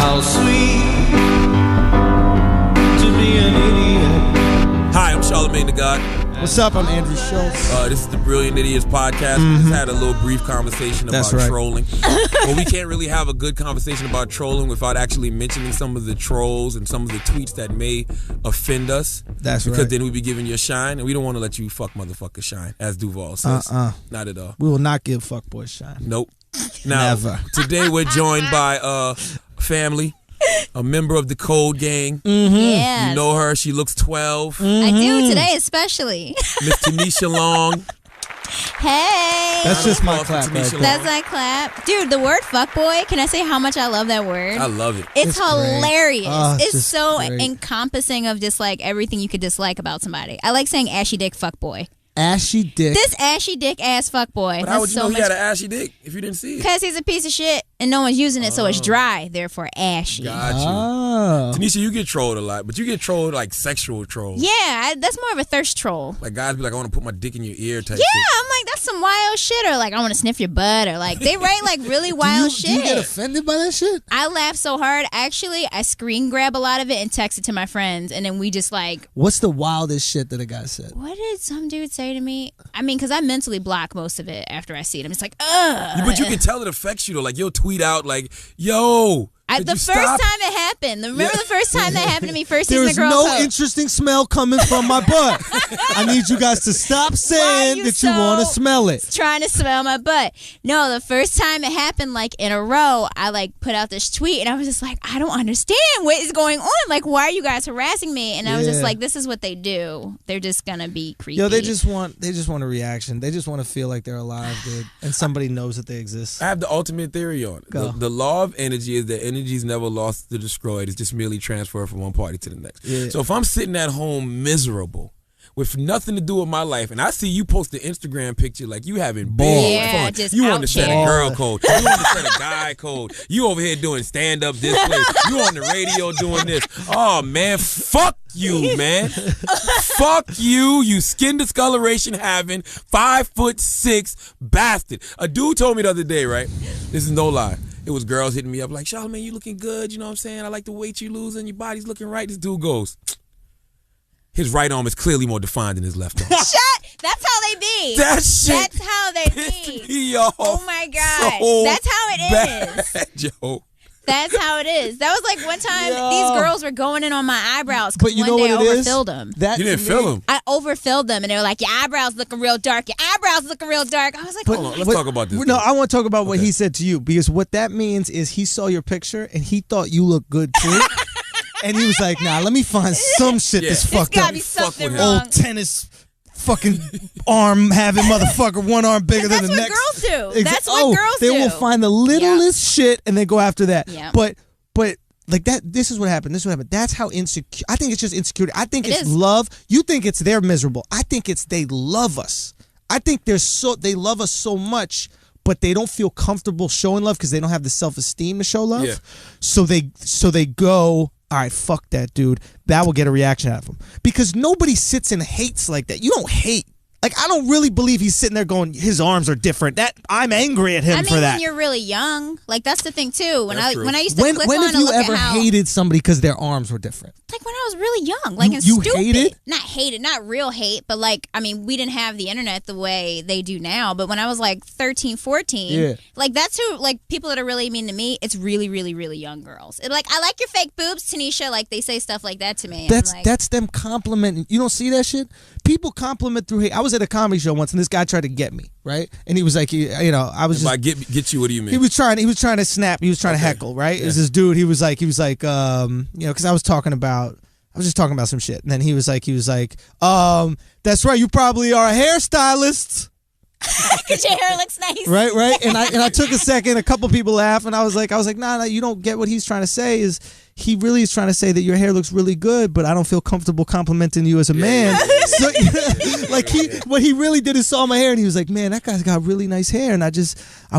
How sweet to be an idiot. Hi, I'm Charlamagne the God. What's up? I'm Andrew Schultz. This is the Brilliant Idiots podcast. We just had a little brief conversation about trolling. Well, we can't really have a good conversation about trolling without actually mentioning some of the trolls and some of the tweets that may offend us. That's right. Because then we'd be giving you a shine, and we don't want to let you fuck motherfucker shine, as Duval says. Not at all. We will not give fuckboys shine. Nope. Now, Never. Today we're joined by family. A member of the Code Gang. Mm-hmm. Yes. You know her. She looks 12. Mm-hmm. I do today especially. Miss Tanisha Long. Hey. That's just my clap. That's my clap. Dude, the word fuckboy, can I say how much I love that word? I love it. It's hilarious. Oh, it's so great. encompassing of just like everything you could dislike about somebody. I like saying ashy dick fuckboy. Ashy dick. This ashy dick ass fuckboy. But how would you know he had an ashy dick if you didn't see it? Because he's a piece of shit and no one's using it, so it's dry, therefore ashy. Got you. Oh. Tanisha, you get trolled a lot, but you get trolled like sexual trolls. Yeah, that's more of a thirst troll. Like guys be like, I want to put my dick in your ear type Yeah, shit. I'm like, that's some wild shit. Or like, I want to sniff your butt. Or like, they write like really wild shit. Do you get offended by that shit? I laugh so hard. Actually, I screen grab a lot of it and text it to my friends. And then we just like. What's the wildest shit that a guy said? What did some dude say to me? I mean, because I mentally block most of it after I see it. I'm just like, ugh. But you can tell it affects you though. Like you'll tweet out like, yo. The first time it happened. Remember the first time that happened to me? First season of There is Girl no Code. interesting smell coming from my butt. I need you guys to stop saying that you want to smell it. Trying to smell my butt. No, the first time it happened, like in a row, I like put out this tweet and I was just like, I don't understand what is going on. Like, why are you guys harassing me? And I was just like, this is what they do. They're just gonna be creepy. Yo, they just want a reaction. They just want to feel like they're alive, dude, and somebody knows that they exist. I have the ultimate theory on it. The law of energy is that energy is never lost or destroyed. It's just merely transferred from one party to the next. Yeah. So if I'm sitting at home miserable with nothing to do with my life, and I see you post an Instagram picture like you having big fun. Just You out on the set here. of girl code. You on the set of guy code. You over here doing stand-up this place. You on the radio doing this. Oh, man, fuck you, man. Fuck you, you skin discoloration having 5'6" bastard. A dude told me the other day, right? This is no lie. It was girls hitting me up like, Charlamagne, you looking good. You know what I'm saying? I like the weight you losing. Your body's looking right. This dude goes, his right arm is clearly more defined than his left arm. Shut! That's how they be. That shit That's how they pissed be. me off. Oh my God. So That's how it is. bad, yo. That's how it is. That was like one time these girls were going in on my eyebrows But because you know one day I what it is? overfilled them. You didn't fill him. I overfilled them and they were like, your eyebrows looking real dark. Your eyebrows looking real dark. I was like, Hold on, let's talk about this. No, I want to talk about what he said to you, because what that means is he saw your picture and he thought you looked good too. And he was like, nah, let me find some shit that's There's fucked gotta up. be something with him. wrong. Old tennis fucking arm having motherfucker, one arm bigger than the That's next. what girls do. That's what girls they do. will find the littlest shit and then go after that. Yeah. But like that, this is what happened. This is what happened. That's how insecure. I think it's just insecurity. I think it's love. You think it's they're miserable. I think it's they love us. I think they love us so much, but they don't feel comfortable showing love because they don't have the self-esteem to show love. Yeah. So they go, all right, fuck that dude. That will get a reaction out of him. Because nobody sits and hates like that. You don't hate. Like, I don't really believe he's sitting there going, his arms are different. That I'm angry at him for that. When you're really young, like that's the thing too. When I used to when click when on have and you look ever at how, hated somebody because their arms were different? like when I was really young, like and You stupid. hated? Not hated, not real hate, but like I mean, we didn't have the internet the way they do now. But when I was like 13, 14, like that's who like people that are really mean to me. It's really, really, really young girls. It's like I like your fake boobs, Tanisha. Like they say stuff like that to me. That's them complimenting. You don't see that shit? People compliment through hate. I was at a comedy show once, and this guy tried to get me, right? And he was like, I was If just I get you, what do you mean? He was trying to snap. He was trying to heckle, right? Yeah. It was this dude. He was like, because I was just talking about some shit, and then he was like, that's right. You probably are a hairstylist. because your hair looks nice, right. And I took a second. A couple people laughed, and I was like, nah, you don't get what he's trying to say. Is he really is trying to say that your hair looks really good, but I don't feel comfortable complimenting you as a man. So, like what he really did is saw my hair, and he was like, man, that guy's got really nice hair, and I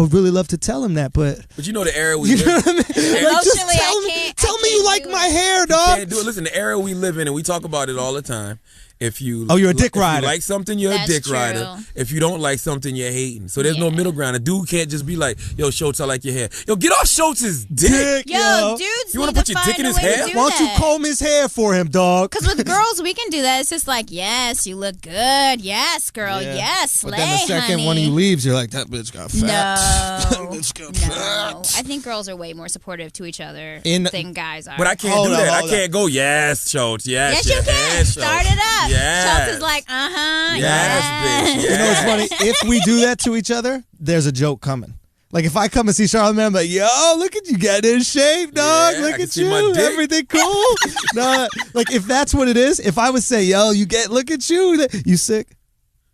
would really love to tell him that, but you know the era we you live know what I mean? Like, just Emotionally, tell me you like my hair, dog. Can't do it. Listen, the era we live in, and we talk about it all the time. If you you're a dick if rider. you like something, you're That's a dick rider. true. If you don't like something, you're hating. So there's no middle ground. A dude can't just be like, yo, Schultz, I like your hair. Yo, get off Schultz's dick. Yo, dudes You wanna need put to your dick find in a his way to hair? do Why don't you that. comb his hair for him, dog? Because with girls, we can do that. It's just like, yes, you look good. Yes, girl. Yeah. Yes, slay, But then the second honey. one he leaves, you're like, that bitch got fat. No, That bitch got no. fat. I think girls are way more supportive to each other In- than guys are. But I can't Hold do on, that. I hold can't go, yes, Schultz. Yes, yes, you can. yes, Start Schultz. it up. Yes. Schultz is like, Yes, yes. bitch. You know what's funny? If we do that to each other, there's a joke coming. Like if I come and see Charlamagne, I'm like, yo, look at you getting in shape, dog. Yeah, look I can at see my you. dick. Everything cool. No, like if that's what it is, if I would say, yo, look at you. You sick?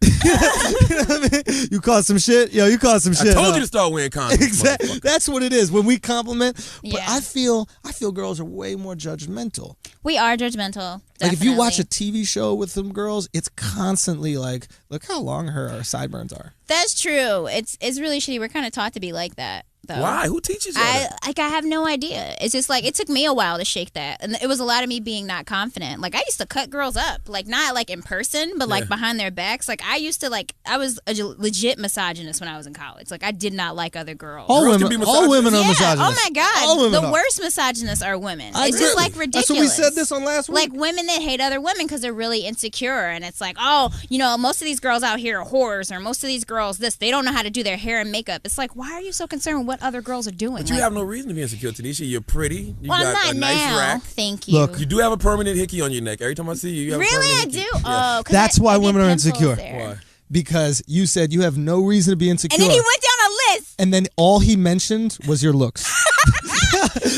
You know what I mean? You caught some shit? Yo, you caught some shit. I told huh? you to start wearing condoms. Exactly. motherfucker. That's what it is when we compliment. But Yeah. I feel girls are way more judgmental. We are judgmental. Like if you watch a definitely. TV show with some girls, it's constantly like, look how long her sideburns are. That's true. It's really shitty. We're kind of taught to be like that, though. Why? Who teaches you that? I have no idea. It's just like it took me a while to shake that, and it was a lot of me being not confident. Like I used to cut girls up, like not like in person, but like behind their backs. Like I used to I was a legit misogynist when I was in college. Like I did not like other girls. All Girls can women, be all women are yeah. misogynists. Oh my god. All women The are. worst misogynists are women. I It's agree. just like ridiculous. That's what we said this on last week. Like women that hate other women because they're really insecure, and it's like, oh, most of these girls out here are whores, or most of these girls they don't know how to do their hair and makeup. It's like, why are you so concerned with what other girls are doing? But you have no reason to be insecure, Tanisha. You're pretty. You well, got I'm not a nice now. rack. Thank you. Look, You do have a permanent hickey on your neck. Every time I see you, you have a really, I permanent do. hickey. Oh, 'cause That's why I get women are pimples insecure. there. Why? because you said you have no reason to be insecure. And then he went down a list. And then all he mentioned was your looks.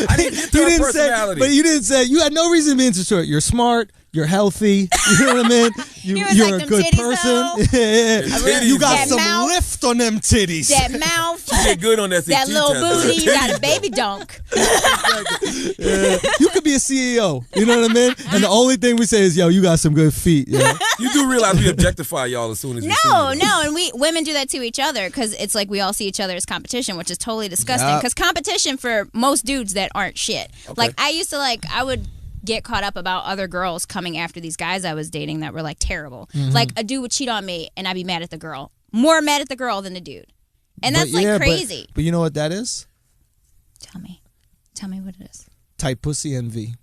I didn't get to her personality. But you didn't say you had no reason to be insecure. You're smart. You're healthy. You know what I mean? He was You're like, a "Them good titties, person. though." Yeah. You got That some mouth. lift on them titties. That mouth, You get good on that that CT little test. booty, you got a baby dunk. Yeah. You could be a CEO. You know what I mean? And the only thing we say is, yo, you got some good feet. Yeah. You do realize we objectify y'all as soon as we see you. No, and we women do that to each other because it's like we all see each other as competition, which is totally disgusting. Yeah. Because competition for most dudes that aren't shit. Like I used to I would get caught up about other girls coming after these guys I was dating that were like terrible. Mm-hmm. Like a dude would cheat on me and I'd be mad at the girl, more mad at the girl than the dude, and that's But yeah, like crazy. But you know what that is? Tell me what it is. Tight pussy envy.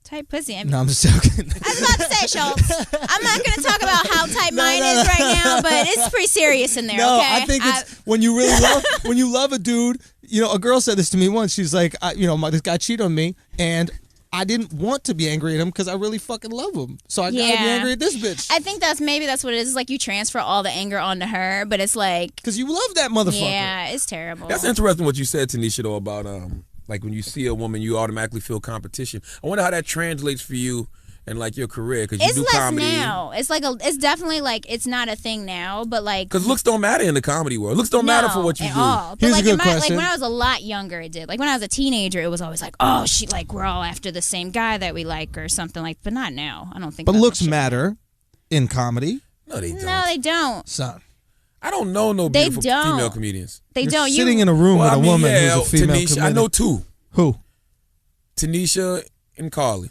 Tight pussy. No, I'm just joking. I was about to say, Schultz. I'm not going to talk about how tight mine is right now, but it's pretty serious in there. No, okay? I think it's when you really love a dude. You know, a girl said this to me once. She's like, this guy cheated on me, and I didn't want to be angry at him because I really fucking love him. So I gotta be angry at this bitch. I think that's what it is. It's like you transfer all the anger onto her, but it's like, Because you love that motherfucker. yeah, it's terrible. That's interesting what you said, Tanisha, though, about like when you see a woman, you automatically feel competition. I wonder how that translates for you and like your career, because you It's do less comedy. now. It's like it's definitely like it's not a thing now, but like Because looks don't matter in the comedy world. Looks don't matter for what you at do. all. But Here's a like good like question. when I was a lot younger, it did. Like when I was a teenager, it was always like, oh, we're all after the same guy that we like or something like. But not now. I don't think. But that's looks the shit. matter in comedy, No, they don't. No, they don't. son. I don't know no They beautiful don't. female comedians. They You're don't. sitting in a room Well, with I a mean, woman yeah, who's a female Tanisha, comedian. I know two. Who? Tanisha and Carly.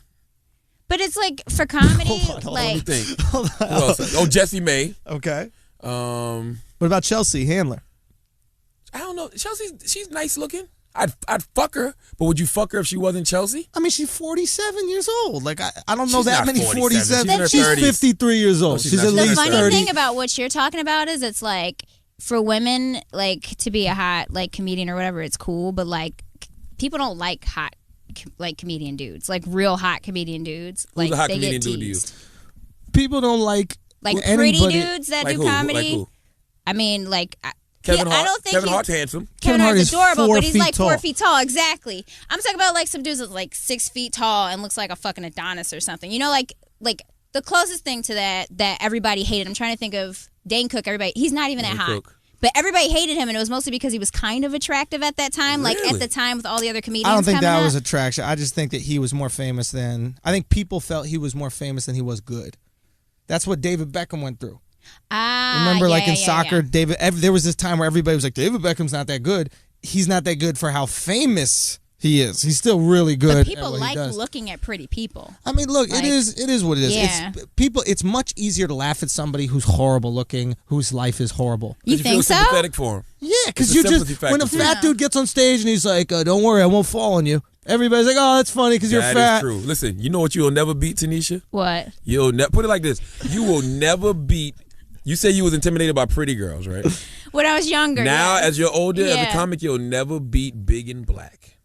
But it's like for comedy, Hold on, Let me like think. Who else? Oh, Jessie May. Okay. Um, What about Chelsea Handler? I don't know. She's nice looking. I'd fuck her, but would you fuck her if she wasn't Chelsea? I mean, she's 47 years old. Like I don't know She's that not many 47. 47. She's in her She's 30s. 53 years old. Oh, she's she's not at the least funny 30. thing about what you're talking about is it's like for women, like to be a hot like comedian or whatever, it's cool, but like people don't like hot like comedian dudes, like real hot comedian dudes. Like Who's a hot they comedian get dude to you? teased. People don't like Like anybody. pretty dudes that Like do who? comedy. Like who? I mean, like Kevin Hart. I don't think Kevin he's- Hart's handsome. Kevin Kevin Hart Hart's is adorable, 4 but he's feet like 4 tall. feet tall. Exactly. I'm talking about like some dudes that's like 6 feet tall and looks like a fucking Adonis or something. You know, like the closest thing to that everybody hated. I'm trying to think of Dane Cook. He's not even that Dane hot. Cook. But everybody hated him, and it was mostly because he was kind of attractive at that time. Like Really? at the time with all the other comedians. I don't think coming that up. was attraction. I just think that he was more famous than. I think people felt he was more famous than he was good. That's what David Beckham went through. Remember, like in soccer, there was this time where everybody was like, David Beckham's not that good. He's not that good for how famous He is. He's still really good. But people at what like he does. looking at pretty people. I mean, look, Like, it is what it is. yeah. It's much easier to laugh at somebody who's horrible looking, whose life is horrible. You feel think so? sympathetic for him. Yeah, because It's a you just sympathy when a factor. fat dude gets on stage and he's like, "Don't worry, I won't fall on you." Everybody's like, "Oh, that's funny because you're That fat." is true. Listen, you know what you'll never beat, Tanisha? What? You'll put it like this. You will never beat. You say you was intimidated by pretty girls, right? When I was younger. Now, yes. as you're older, as a Yeah. comic, you'll never beat big and black.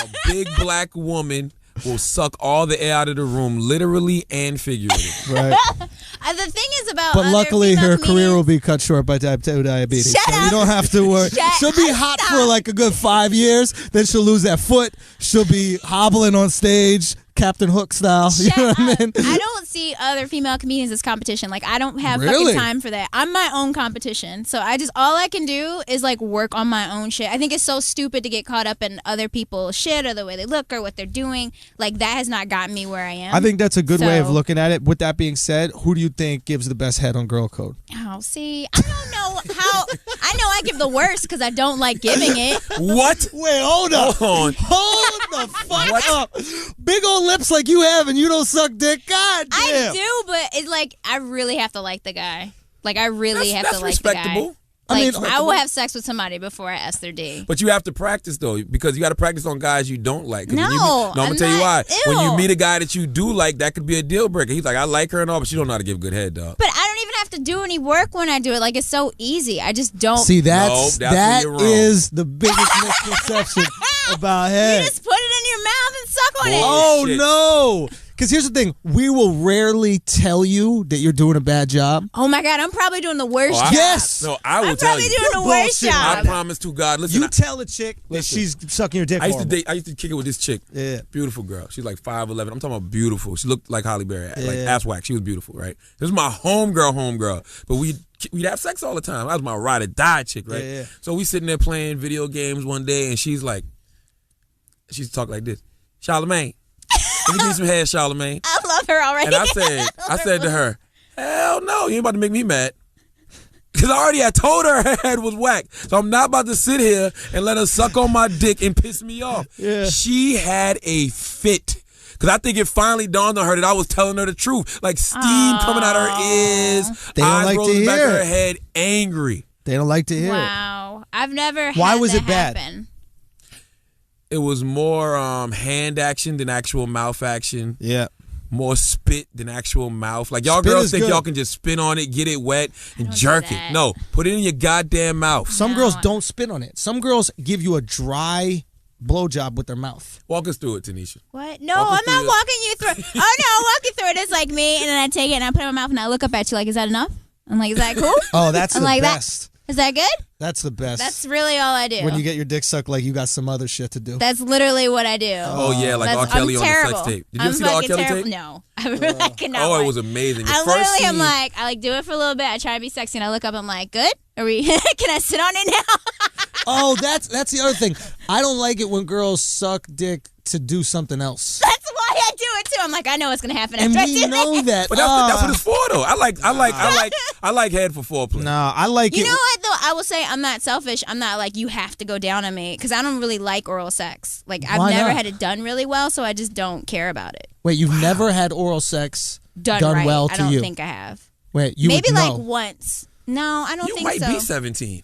A big black woman will suck all the air out of the room, literally and figuratively. Right. The thing is about But other luckily, female her career comedians- will be cut short by type 2 diabetes. Shut so you up. don't have to worry. Shut She'll be up. hot Stop. for like a good 5 years. Then she'll lose that foot. She'll be hobbling on stage, Captain Hook style. You Shut know what I up. mean? I don't see other female comedians as competition. Like, I don't have Really? fucking time for that. I'm my own competition. So all I can do is like work on my own shit. I think it's so stupid to get caught up in other people's shit or the way they look or what they're doing. Like, that has not gotten me where I am. I think that's a good way of So- looking at it. With that being said, who do you think gives the best head on Girl Code? Oh, see, I don't know how. I know I give the worst because I don't like giving it. What? Wait, hold up. Hold on. Hold the fuck What? up. Big old lips like you have and you don't suck dick. God damn. I do, but it's like I really have to like the guy. Like, I really have That's to like the guy. respectable. Like, I mean, I will have sex with somebody before I ask their D. But you have to practice though, because you got to practice on guys you don't like. 'Cause when No, you I'm gonna I'm tell you why. not- When you ew. meet a guy that you do like, that could be a deal breaker. He's like, I like her and all, but she don't know how to give good head, dog. But I don't even have to do any work when I do it. Like, it's so easy. I just don't. See, that's that where you're wrong. is the biggest misconception about head. You just put it in your mouth and suck on it. Oh Shit. no! Because here's the thing: we will rarely tell you that you're doing a bad job. Oh my God, I'm probably doing the worst Oh, I- job. Yes. No, I will I'm tell probably you. doing the worst bullshitting. I job. promise to God. Listen, You tell a chick that Listen. she's sucking your dick. I used to horrible. date. I used to kick it with this chick. Yeah. Beautiful girl. She's like 5'11". I'm talking about beautiful. She looked like Holly Berry, like Yeah. ass whack. She was beautiful, right? This is my homegirl. But we'd have sex all the time. That was my ride or die chick, right? Yeah. So we sitting there playing video games one day, and she's talking like this, Charlamagne. Let me give you some head, Charlamagne. I love her already. And I said to her, hell no, you ain't about to make me mad. Because I already had told her her head was whack. So I'm not about to sit here and let her suck on my dick and piss me off. Yeah. She had a fit. Because I think it finally dawned on her that I was telling her the truth. Like steam coming out her ears, They don't eyes like to rolling back hear of her it. head, angry. They don't like to hear it. Wow. I've never Why had was that it bad? happen. It was more hand action than actual mouth action. Yeah. More spit than actual mouth. Like y'all Spit girls is think good. y'all can just spin on it, get it wet, and don't do jerk it. that. No, put it in your goddamn mouth. Some No. girls don't spit on it. Some girls give you a dry blowjob with their mouth. Walk us through it, Tanisha. What? No, Walk us I'm through not it. walking you through. Oh no, I'll walk you through it. It's like me, and then I take it and I put it in my mouth and I look up at you like, is that enough? I'm like, is that cool? Oh, that's I'm the like, best. Is that good? That's the best. That's really all I do. when you get your dick sucked like you got some other shit to do. That's literally what I do. Oh yeah, like R. Kelly I'm on terrible. the sex tape. Did you I'm ever see the R. fucking Kelly terrible. tape? No, I really cannot. Oh, it watch. was amazing. The I first literally am scene- like, I like do it for a little bit. I try to be sexy, and I look up. I'm like, good. Are we? Can I sit on it now? Oh, that's the other thing. I don't like it when girls suck dick to do something else. That's why I do it too. I'm like, I know what's gonna happen And after I we do know that. that. But that's what it's for, though. I like head for foreplay. Nah, I like You it. know what though? I will say I'm not selfish. I'm not like you have to go down on me because I don't really like oral sex. Like I've Why never not? had it done really well, so I just don't care about it. Wait, you've never had oral sex Done right. well to I don't you? think I have. Wait, you Maybe would like know. once. No, I don't You think might so. be 17.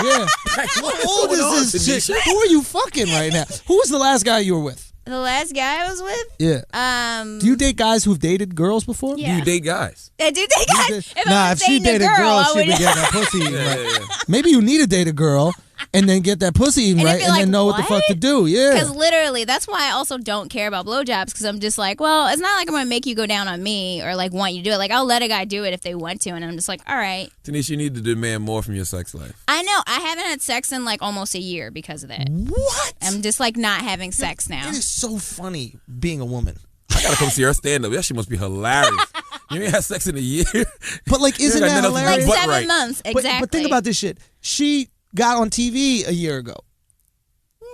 Yeah. Like, what How old going on, is this chick? Tanisha? Who are you fucking right now? Who was the last guy you were with? The last guy I was with, Yeah. Do you date guys who've dated girls before? Yeah. Do you date guys? I do think I. If Nah, I if was she dating dated a girl, I she'd would. be getting that pussy eaten Yeah, right. yeah, yeah. Maybe you need to date a girl and then get that pussy eaten And right I'd be and like, then know what the fuck to do. Yeah. Because literally, that's why I also don't care about blowjobs because I'm just like, well, it's not like I'm going to make you go down on me or like want you to do it. Like, I'll let a guy do it if they want to. And I'm just like, all right. Tanisha, you need to demand more from your sex life. I know. I haven't had sex in like almost a year because of that. What? I'm just like not having sex now. It is so funny being a woman. I gotta come see her stand up. That shit must be hilarious. You ain't had sex in a year. But like, isn't got that nothing to do Like hilarious? but 7 right. months, exactly. But think about this shit. She got on TV a year ago.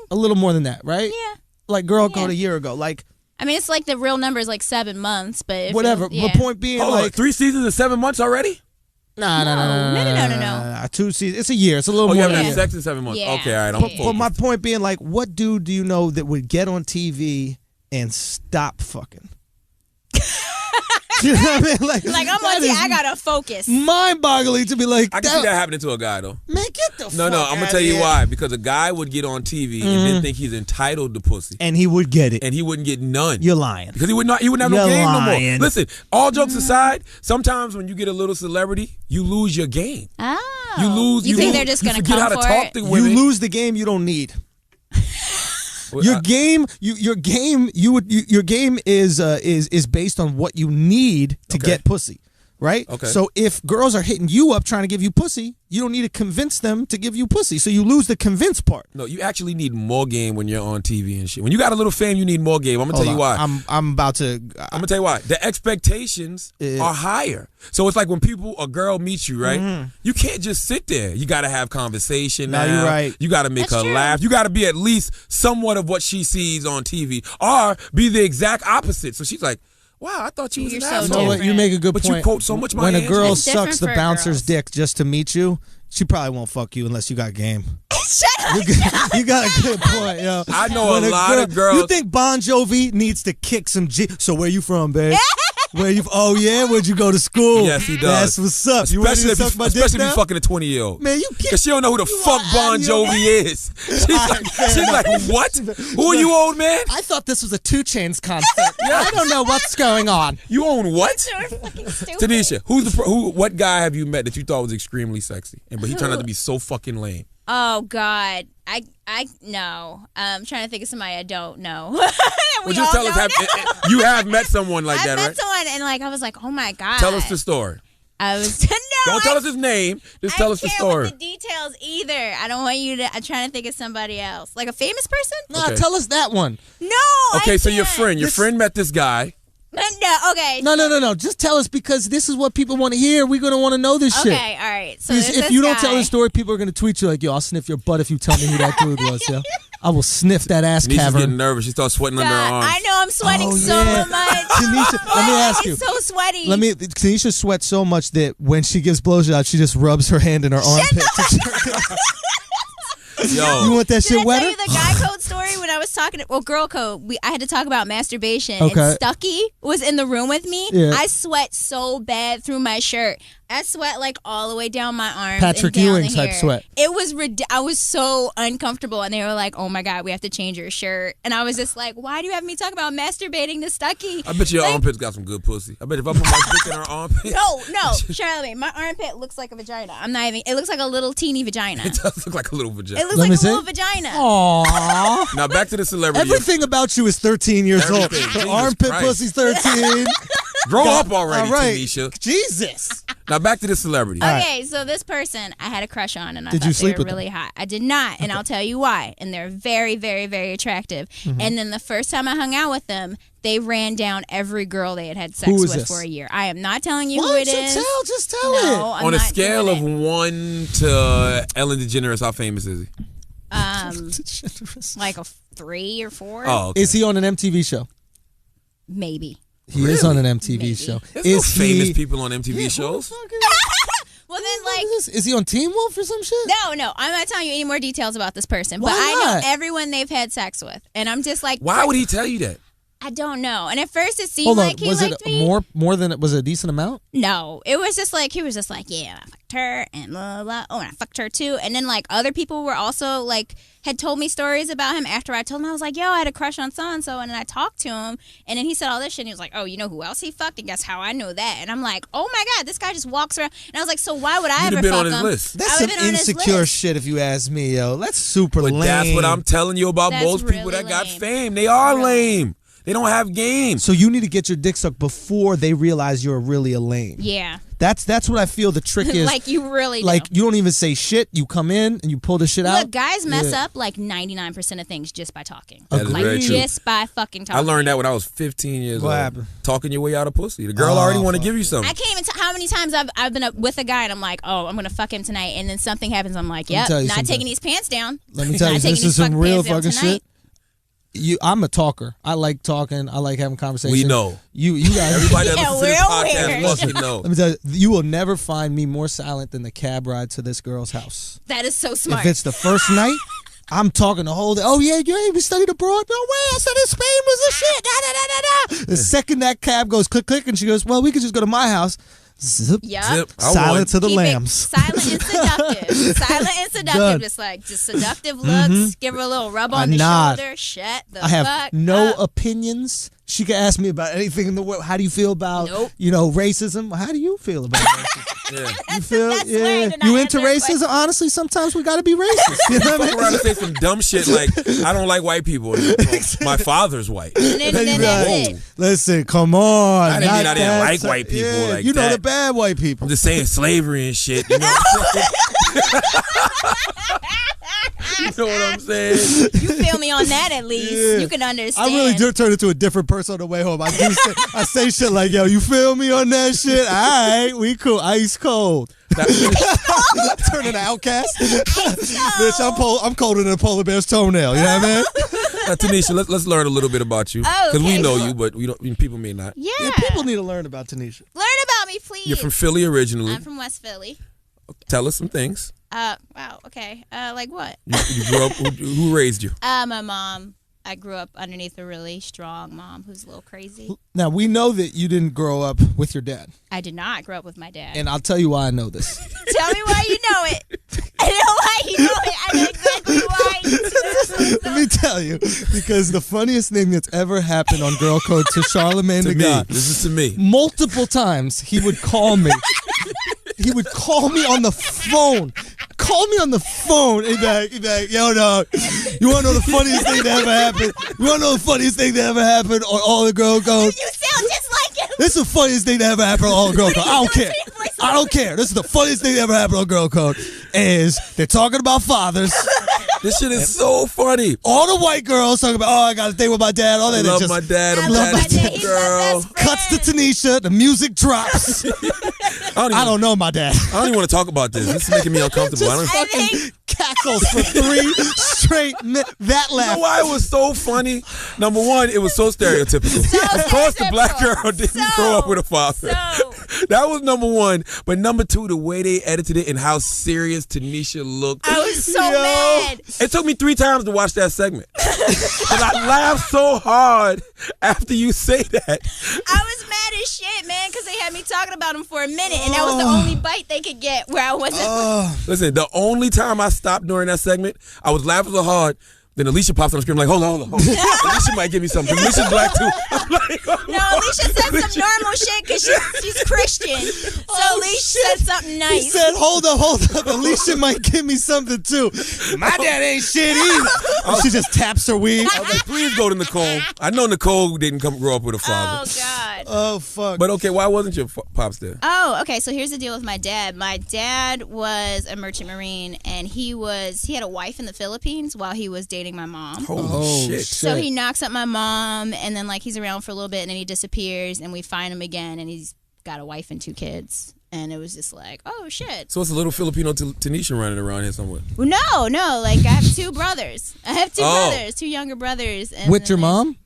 A little more than that, right? Yeah. Like Girl Yeah. Code a year ago. Like, I mean, it's like the real number is like 7 months, but whatever. Yeah. The point being, Hold on, like, 3 seasons in 7 months already? nah. No. Nah, 2 seasons. It's a year. It's a little Oh, you more haven't than a had year. sex in 7 months. Yeah. Okay, all right. I'm But focused. my point being, like, what dude do you know that would get on TV and stop fucking? You know what I mean? Like Like, I'm that on TV, is I gotta focus. mind-boggling to be like, I can see that happening to a guy, though. man, get the No, fuck I'm gonna outta tell you here. why. Because a guy would get on TV and then think he's entitled to pussy, And he would get it. and he wouldn't get none. You're lying. Because he wouldn't have no You're game no lying. more. Listen, all jokes aside, sometimes when you get a little celebrity, you lose your game. Oh. You lose. You think lose, they're just you gonna forget come how to for talk it? to You women. lose the game you don't need. Your game is based on what you need to Okay. get pussy, right? Okay. So if girls are hitting you up trying to give you pussy, you don't need to convince them to give you pussy. So you lose the convince part. No, you actually need more game when you're on TV and shit. When you got a little fame, you need more game. I'm gonna tell you why. I'm about to. I'm gonna tell you why. The expectations are higher. So it's like when a girl meets you, right? You can't just sit there. You gotta have conversation. No, now. you're right. You gotta make That's her true. laugh. You gotta be at least somewhat of what she sees on TV, or be the exact opposite. So she's like, "Wow, I thought you was You're an so asshole." You know what? You different. make a good But point. you quote so much my When a Angela. girl It's different sucks the for bouncer's girls. dick just to meet you, she probably won't fuck you unless you got game. Shut up. You got a good point, yo. I know When a lot of girls. You think Bon Jovi needs to kick some G? So where you from, babe? Where you? Oh yeah, where'd you go to school? Yes, he does. That's what's up. You ready Especially to if suck my dick especially if now? you fucking a 20-year-old. Man, you can't. Because she don't know who the You fuck are Bon out of your Jovi is. She's like, what? Who are you, old man? I thought this was a 2 Chainz concert. I don't know what's going on. You own what? You're fucking stupid. Tanisha, what guy have you met that you thought was extremely sexy, but he turned out to be so fucking lame? Oh God, I no. I'm trying to think of somebody I don't know. Well, just tell us, you have met someone like I that, met right? someone and like I was like, oh my God. Tell us the story. I was no. Don't tell us his name. Just tell us the I story. can't with the details either. I don't want you to. I'm trying to think of somebody else, like a famous person. Nah, Okay. tell us that one. No. Okay, I so your can't. friend met this guy. No. Okay. No. Just tell us because this is what people want to hear. We're gonna want to know this shit. Okay. All right. So Because there's if this you don't guy. tell the story, people are gonna tweet you like, "Yo, I'll sniff your butt if you tell me who that dude was." Yo, I will sniff that ass Tanisha's getting cavern. nervous. She starts sweating under her God, arms. I know I'm sweating Oh, so yeah. much. Tanisha, let me ask you. It's so sweaty. Tanisha sweats so much that when she gives blowjobs, she just rubs her hand in her armpit. Yo, You want that Did shit I wetter? tell you the guy code story when I was talking to, girl code? I had to talk about masturbation. Okay. And Stucky was in the room with me. Yeah. I sweat so bad through my shirt. I sweat like all the way down my arms. Patrick and down Ewing the type hair. sweat. It was I was so uncomfortable, and they were like, "Oh my God, we have to change your shirt." And I was just like, "Why do you have me talk about masturbating to Stucky?" I bet your Like, armpits got some good pussy. I bet if I put my dick in her armpit, No, Charlie, my armpit looks like a vagina. I'm not even. It looks like a little teeny vagina. it does look like a little vagina. It looks Let me like a see. little vagina. Aww. Now back to the celebrity. Everything about you is 13 years old. Everything. Her Jesus armpit Christ. pussy's 13. Grow up already, All right. Tanisha. Jesus. Now back to the celebrity. Okay, so this person I had a crush on, and I Did thought you sleep they were with them? really hot. I did not, and I'll tell you why. And they're very, very, very attractive. Mm-hmm. And then the first time I hung out with them, they ran down every girl they had sex Who is with this? for a year. I am not telling you Why who it don't you is. tell? Just tell No, it. I'm On a not scale of doing 1 to Ellen DeGeneres, how famous is he? it. Like a 3 or 4, Oh, okay. Is he on an MTV show? maybe. He is on an MTV Maybe. show. There's Is no famous he? people on MTV Yeah, shows. who the fuck is- Well, then, what like, is this? Is he on Teen Wolf or some shit? no, I'm not telling you any more details about this person. Why but I not? know everyone they've had sex with, and I'm just like, Why would he tell you that? I don't know. And at first, it seemed Hold on. like he Was it liked me. more than it was a decent amount? No, it was just like he was just like, yeah, I fucked her and blah blah blah. Oh, and I fucked her too. And then like other people were also like had told me stories about him after I told him. I was like, yo, I had a crush on so and so, and then I talked to him, and then he said all this shit. And he was like, oh, you know who else he fucked? And guess how I know that? And I'm like, oh my God, this guy just walks around. And I was like, so why would I You'd ever have been fuck on his him? list. That's I some would've been on his insecure list. shit if you ask me, yo. That's super But lame. that's what I'm telling you about That's most people really that got lame. fame. They are Really. lame. They don't have game. So you need to get your dick sucked before they realize you're really a lame. Yeah, That's what I feel the trick is. like you really Like do. you don't even say shit. You come in and you pull the shit out. Look, guys mess Yeah. up like 99% of things just by talking. That is like very true. just by fucking talking. I learned that when I was 15 years What old. happened? Talking your way out of pussy. The girl already want to give you I something. can't even tell how many times I've been up with a guy and I'm like, oh, I'm gonna fuck him tonight, and then something happens. I'm like, me yep, tell you not something. taking these pants down. Let me tell you, Not this taking is these some real pants down fucking tonight. shit. I'm a talker. I like talking. I like having conversations. We know. You guys. Everybody that Yeah, listens to this we're podcast aware. fucking know. Let me tell you, you will never find me more silent than the cab ride to this girl's house. That is so smart. If it's the first night, I'm talking the whole day. Oh yeah, we studied abroad. No way, I studied Spain was the shit. Da, da, da, da, da. The second that cab goes click click, and she goes, well, we could just go to my house. Zip. Yup. Zip. I Silent want- to the Keep lambs. it silent and seductive. Silent and seductive. Done. Just seductive looks. Give her a little rub on I the nod. shoulder. Shut the I have fuck no up. opinions. She can ask me about anything in the world. How do you feel about Nope. racism? How do you feel about racism? Yeah. You feel That's weird to not You into answer that racism? question. Honestly, sometimes we got to be racist. You know what I Fuck mean? around and say some dumb shit like, I don't like white people. My father's white. And then Then you be that's like, it. Listen, come on. I didn't mean not I didn't that like type- white people Yeah, like you know that. the bad white people. I'm just saying slavery and shit. You know You know what I'm saying? You feel me on that at least. Yeah. You can understand. I really do turn into a different person on the way home. I say shit like, yo, you feel me on that shit? All right, we cool. Ice cold. Turn into outcast. Bitch, I'm colder than a polar bear's toenail. You know what I mean? Tanisha, let's learn a little bit about you. Oh, Because we okay. know you, but people may not. Yeah. Yeah, people need to learn about Tanisha. Learn about me, please. You're from Philly originally. I'm from West Philly. Tell us some things. Wow, okay. Like what? You grew up. Who raised you? My mom. I grew up underneath a really strong mom who's a little crazy. Now, we know that you didn't grow up with your dad. I did not grow up with my dad. And I'll tell you why I know this. Tell me why you know it. I know why you know it. I know exactly why you know it. Let me tell you, because the funniest thing that's ever happened on Girl Code to Charlamagne To the me. God, This is to me. multiple times he would call me. He would call me on the phone. Call me on the phone. He'd be like, yo, dog, you want to know the funniest thing that ever happened? You want to know the funniest thing that ever happened on All the Girl Code? You sound just like him. This is the funniest thing that ever happened on All the Girl Code. I don't care. I don't care. This is the funniest thing that ever happened on Girl Code. Is they're talking about fathers. This shit is so funny. All the white girls talking about, oh, I got to stay with my dad. All that. I love Just my dad. I I'm love my daddy's dad. He's my girl. best friend. cuts to Tanisha. The music drops. I don't know my dad. I don't even want to talk about this. This is making me uncomfortable. I don't. Just I fucking think- cackles for 3 straight minutes. That You laugh. know why it was so funny? Number one, it was so stereotypical. Of course, the black girl didn't grow up with a father. That was number one. But number two, the way they edited it and how serious Tanisha looked. I was so Yo. mad. It took me 3 times to watch that segment. Because I laughed so hard after you say that. I was mad as shit, man, because they had me talking about him for a minute, and that was the only bite they could get where I wasn't. Listen, the only time I stopped during that segment, I was laughing so hard. Then Alicia pops on the screen like, hold on. Alicia might give me something. Alicia's black too. I'm like, oh, No, Alicia said some normal shit because she's Christian. So Alicia said something He nice. said, hold up. Alicia might give me something too. My dad ain't shit either. And she just taps her weed. I was like, please go to Nicole. I know Nicole didn't grow up with a Oh, father. God. Oh, fuck. But okay, why wasn't your pops there? Oh, okay. So here's the deal with my dad. My dad was a merchant marine, and he had a wife in the Philippines while he was dating my mom. Holy shit. So he knocks up my mom, and then like he's around for a little bit, and then he disappears, and we find him again, and he's got a wife and 2 kids, and it was just like, oh shit. So it's a little Filipino Tanisha running around here somewhere. Well, no, like I have 2 brothers. I have 2 Oh. brothers, 2 younger brothers. And With then your there's- mom?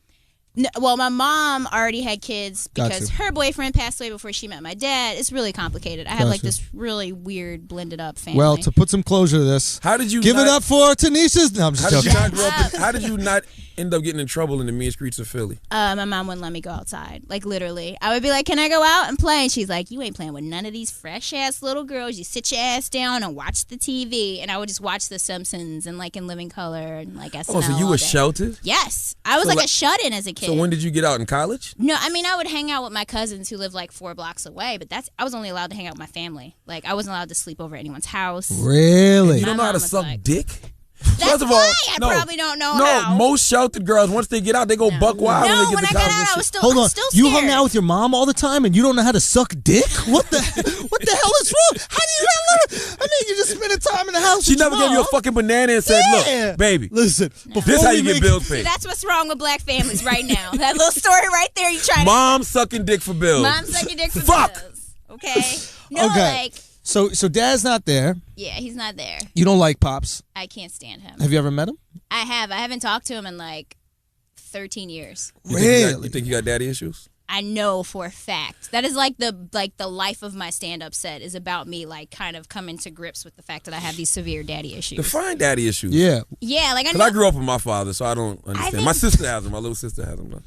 No, well, my mom already had kids because Gotcha. her boyfriend passed away before she met my dad. It's really complicated. I have like Gotcha. this really weird blended up family. Well, to put some closure to this, How did you give it not- up for Tanisha's. No, I'm just How did you joking. not grow up? How did you not end up getting in trouble in the mean streets of Philly? my mom wouldn't let me go outside. Like literally, I would be like, "Can I go out and play?" And she's like, "You ain't playing with none of these fresh ass little girls. You sit your ass down and watch the TV." And I would just watch The Simpsons and like In Living Color and like SNL. Oh, so you all were day. sheltered? Yes, I was So, like like- a shut-in as a kid. So when did you get out in college? No, I mean I would hang out with my cousins who lived like 4 blocks away, but I was only allowed to hang out with my family. Like I wasn't allowed to sleep over at anyone's house. Really? You don't know how to mom was suck like- dick? That's First of all, why I no. probably don't know No, how. most sheltered girls, once they get out, they go buck wild No, when they get when to I college. got out, and I shit. was still. Hold I'm on. still You scared. hung out with your mom all the time and you don't know how to suck dick? What the hell is wrong? How do you not learn? I mean, you just spending time in the house. She with your never gave you a mom. fucking banana and said, Yeah. look, baby, Listen, before this how we you get make- bills paid. That's what's wrong with black families right now. That little story right there. You trying Mom sucking dick for bills. to mom suck your dick for Fuck. bills. Okay. No, Okay. like So dad's not there. yeah, he's not there. You don't like Pops. I can't stand him. Have you ever met him? I haven't talked to him in like 13 years. You think you got daddy issues? I know for a fact. That is like the life of my stand-up set is about me like kind of coming to grips with the fact that I have these severe daddy issues. Define daddy issues. Yeah. Yeah, like I grew up with my father, so I don't understand. My sister has them. My little sister has them. Though.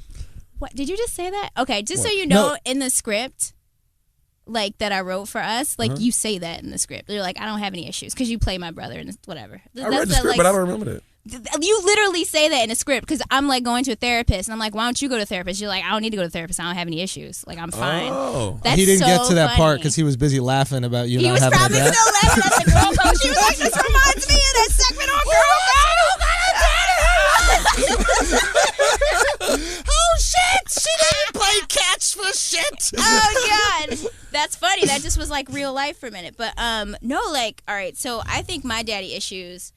What did you just say that? Okay, just so you know, in the script, like that I wrote for us, like you say that in the script. You're like, I don't have any issues because you play my brother and whatever. I read the script, but I don't remember that. You literally say that in a script because I'm like going to a therapist and I'm like, why don't you go to a therapist? You're like, I don't need to go to a therapist. I don't have any issues. Like, I'm fine. Oh. That's he didn't get to that funny. part because he was busy laughing about you He not was having a probably dad. still laughing at the girl code. She was like, this reminds me of that segment on Girl Code. Oh shit! She didn't play catch for shit. Oh God, that's funny. That just was like real life for a minute. But no, like, all right. So I think my daddy issues.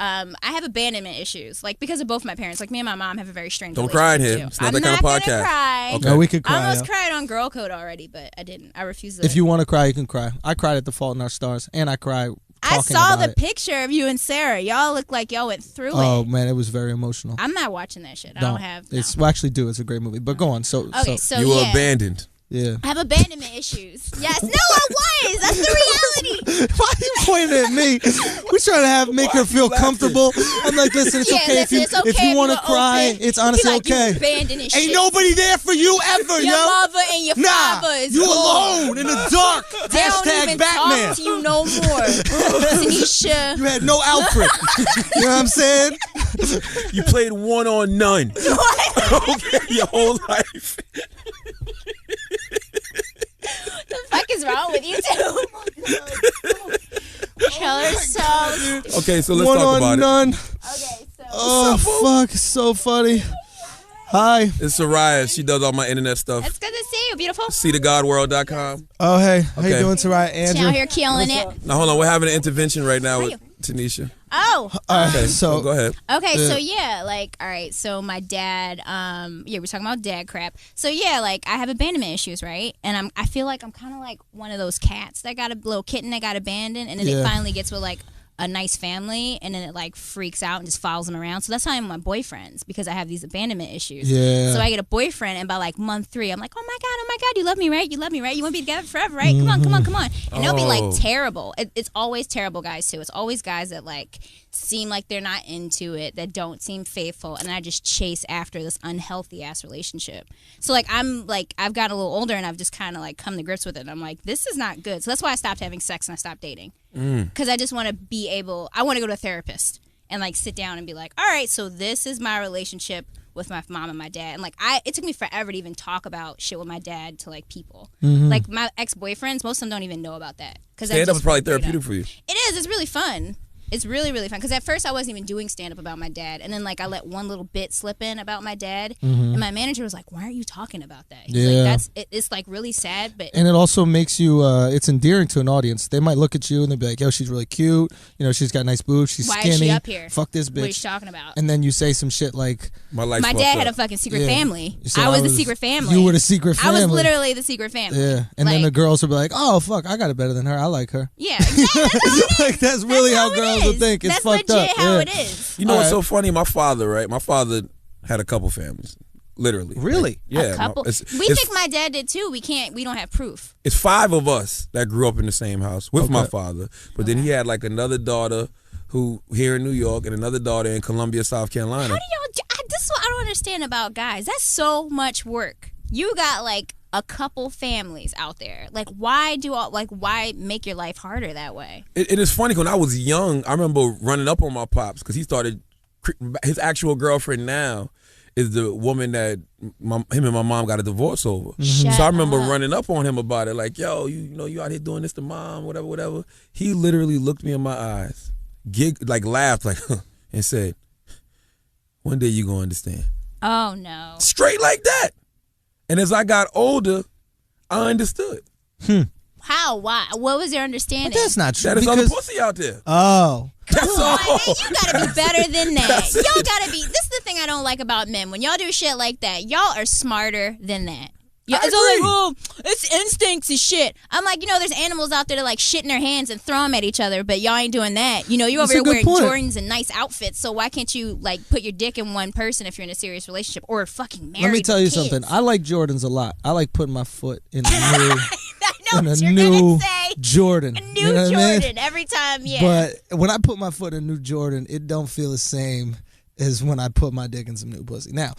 I have abandonment issues, like because of both my parents. Like me and my mom have a very strange. Don't cry in relationship here. too. It's not I'm that kind of not podcast. gonna cry. Okay. No, we could cry. I almost yeah. cried on Girl Code already, but I didn't. I refused to. If you want to cry, you can cry. I cried at The Fault in Our Stars, and I cried. I talking saw about the it. picture of you and Sarah. Y'all look like y'all went through Oh it. man, it was very emotional. I'm not watching that shit. I don't have. No. It's well, actually do. It's a great movie. But go on. Okay, so You were yeah. abandoned. Yeah. I have abandonment issues. Yes, no, I was. That's the reality. Why are you pointing at me? We're trying to make her feel comfortable. I'm like, listen, it's Yeah, okay listen, if it's okay you if want to you're cry. open. It's honestly He like, okay. You abandoning shit. Ain't nobody there for you ever, Your yo. mother and your father is you gone. alone in the dark. They don't Hashtag even Batman. talk to you no more. Tanisha. You had no Alfred. You know what I'm saying? You played one on none. Okay, your whole life. The fuck is wrong with you two? Killer songs. Okay, so let's One talk on about none. Okay, so Oh fuck, it's so funny. Hi. it. It's Soraya. She does all my internet stuff. it's good to see you, beautiful. SeeTheGodWorld.com. Oh hey, how you Okay. doing, Tarai? She out Andrew. here killing it. Now hold on, we're having an intervention right now with Tanisha. Oh. Okay, so go ahead. Okay, so yeah, like, all right, so my dad, we're talking about dad crap. So yeah, like, I have abandonment issues, right? And I feel like I'm kind of like one of those cats that got a little kitten that got abandoned, and then it finally gets with like a nice family, and then it like freaks out and just follows them around. So that's how I'm with my boyfriends, because I have these abandonment issues. Yeah. So I get a boyfriend, and by like month 3, I'm like, oh my god, you love me, right? You love me, right? You want to be together forever, right? Come on. And they'll be like terrible. It's always terrible guys too. It's always guys that like seem like they're not into it, that don't seem faithful, and I just chase after this unhealthy ass relationship. So like I've gotten a little older, and I've just kind of like come to grips with it. And I'm like, this is not good. So that's why I stopped having sex and I stopped dating, because I just want to be able. I want to go to a therapist and like sit down and be like, all right, so this is my relationship with my mom and my dad. And like it took me forever to even talk about shit with my dad to like people. Like my ex-boyfriends, most of them don't even know about that. Stand-up is probably therapeutic for you. It is. It's really fun. It's really, really fun. Because at first I wasn't even doing stand-up about my dad. And then like I let one little bit slip in about my dad. And my manager was like, why aren't you talking about that? He's like, it's like really sad. But and it also makes you, it's endearing to an audience. They might look at you and they'll be like, yo, she's really cute. You know, she's got nice boobs. She's why skinny. is she up here? Fuck this What are you bitch. talking about? And then you say some shit like, My life's My fucked dad up. had a fucking secret Yeah. family. You said I was the secret family. You were the secret I family. was literally the secret family. Yeah. And then Like- the girls will be like, oh, fuck, I got it better than her. I like her. Yeah, exactly. That's how it is. Like, that's really how it girls will is. think. It's That's fucked legit up. how Yeah. it is. You know what's so Alright. funny? My father, right? My father had a couple families. Literally. Really? Yeah. A couple. It's We think my dad did too. We don't have proof. it's 5 of us that grew up in the same house with my Okay. father. But then he had like another daughter who here in New York and another daughter in Columbia, South Carolina. How do y'all? This is what I don't understand about guys. That's so much work. You got like a couple families out there. Like, why make your life harder that way? It is funny, when I was young, I remember running up on my pops because he started, his actual girlfriend now is the woman that him and my mom got a divorce over. Shut So I remember up. running up on him about it, like, yo, you out here doing this to mom, whatever. He literally looked me in my eyes, laughed, like, and said, one day you gonna understand. Oh no. Straight like that. And as I got older, I understood. How? Why? What was your understanding? But that's not true. That is other because, pussy out there. oh. That's all. Man, you gotta be better than that. That's it. Y'all gotta be. This is the thing I don't like about men. When y'all do shit like that, y'all are smarter than that. Yeah, it's all like, oh, it's instincts and shit. I'm like, there's animals out there that like shit in their hands and throw them at each other, but y'all ain't doing that. You over That's here a good wearing point. Jordans and nice outfits, so why can't you like put your dick in one person if you're in a serious relationship or fucking married? Let me tell with you kids? something. I like Jordans a lot. I like putting my foot in a I know in what a you're new gonna say. Jordan. A new You know what I mean? Jordan every time, yeah. But when I put my foot in a new Jordan, it don't feel the same as when I put my dick in some new pussy. Now,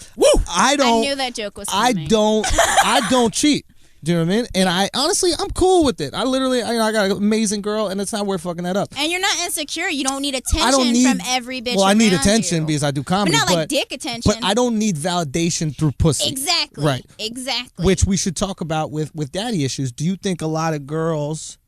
I knew that joke was coming. I don't cheat. Do you know what I mean? And I'm cool with it. I got an amazing girl, and it's not worth fucking that up. And you're not insecure. You don't need attention I don't need, from every bitch. Well, I need around attention you. because I do comedy, but not like dick attention. But I don't need validation through pussy. Exactly. Right. Exactly. Which we should talk about with daddy issues. Do you think a lot of girls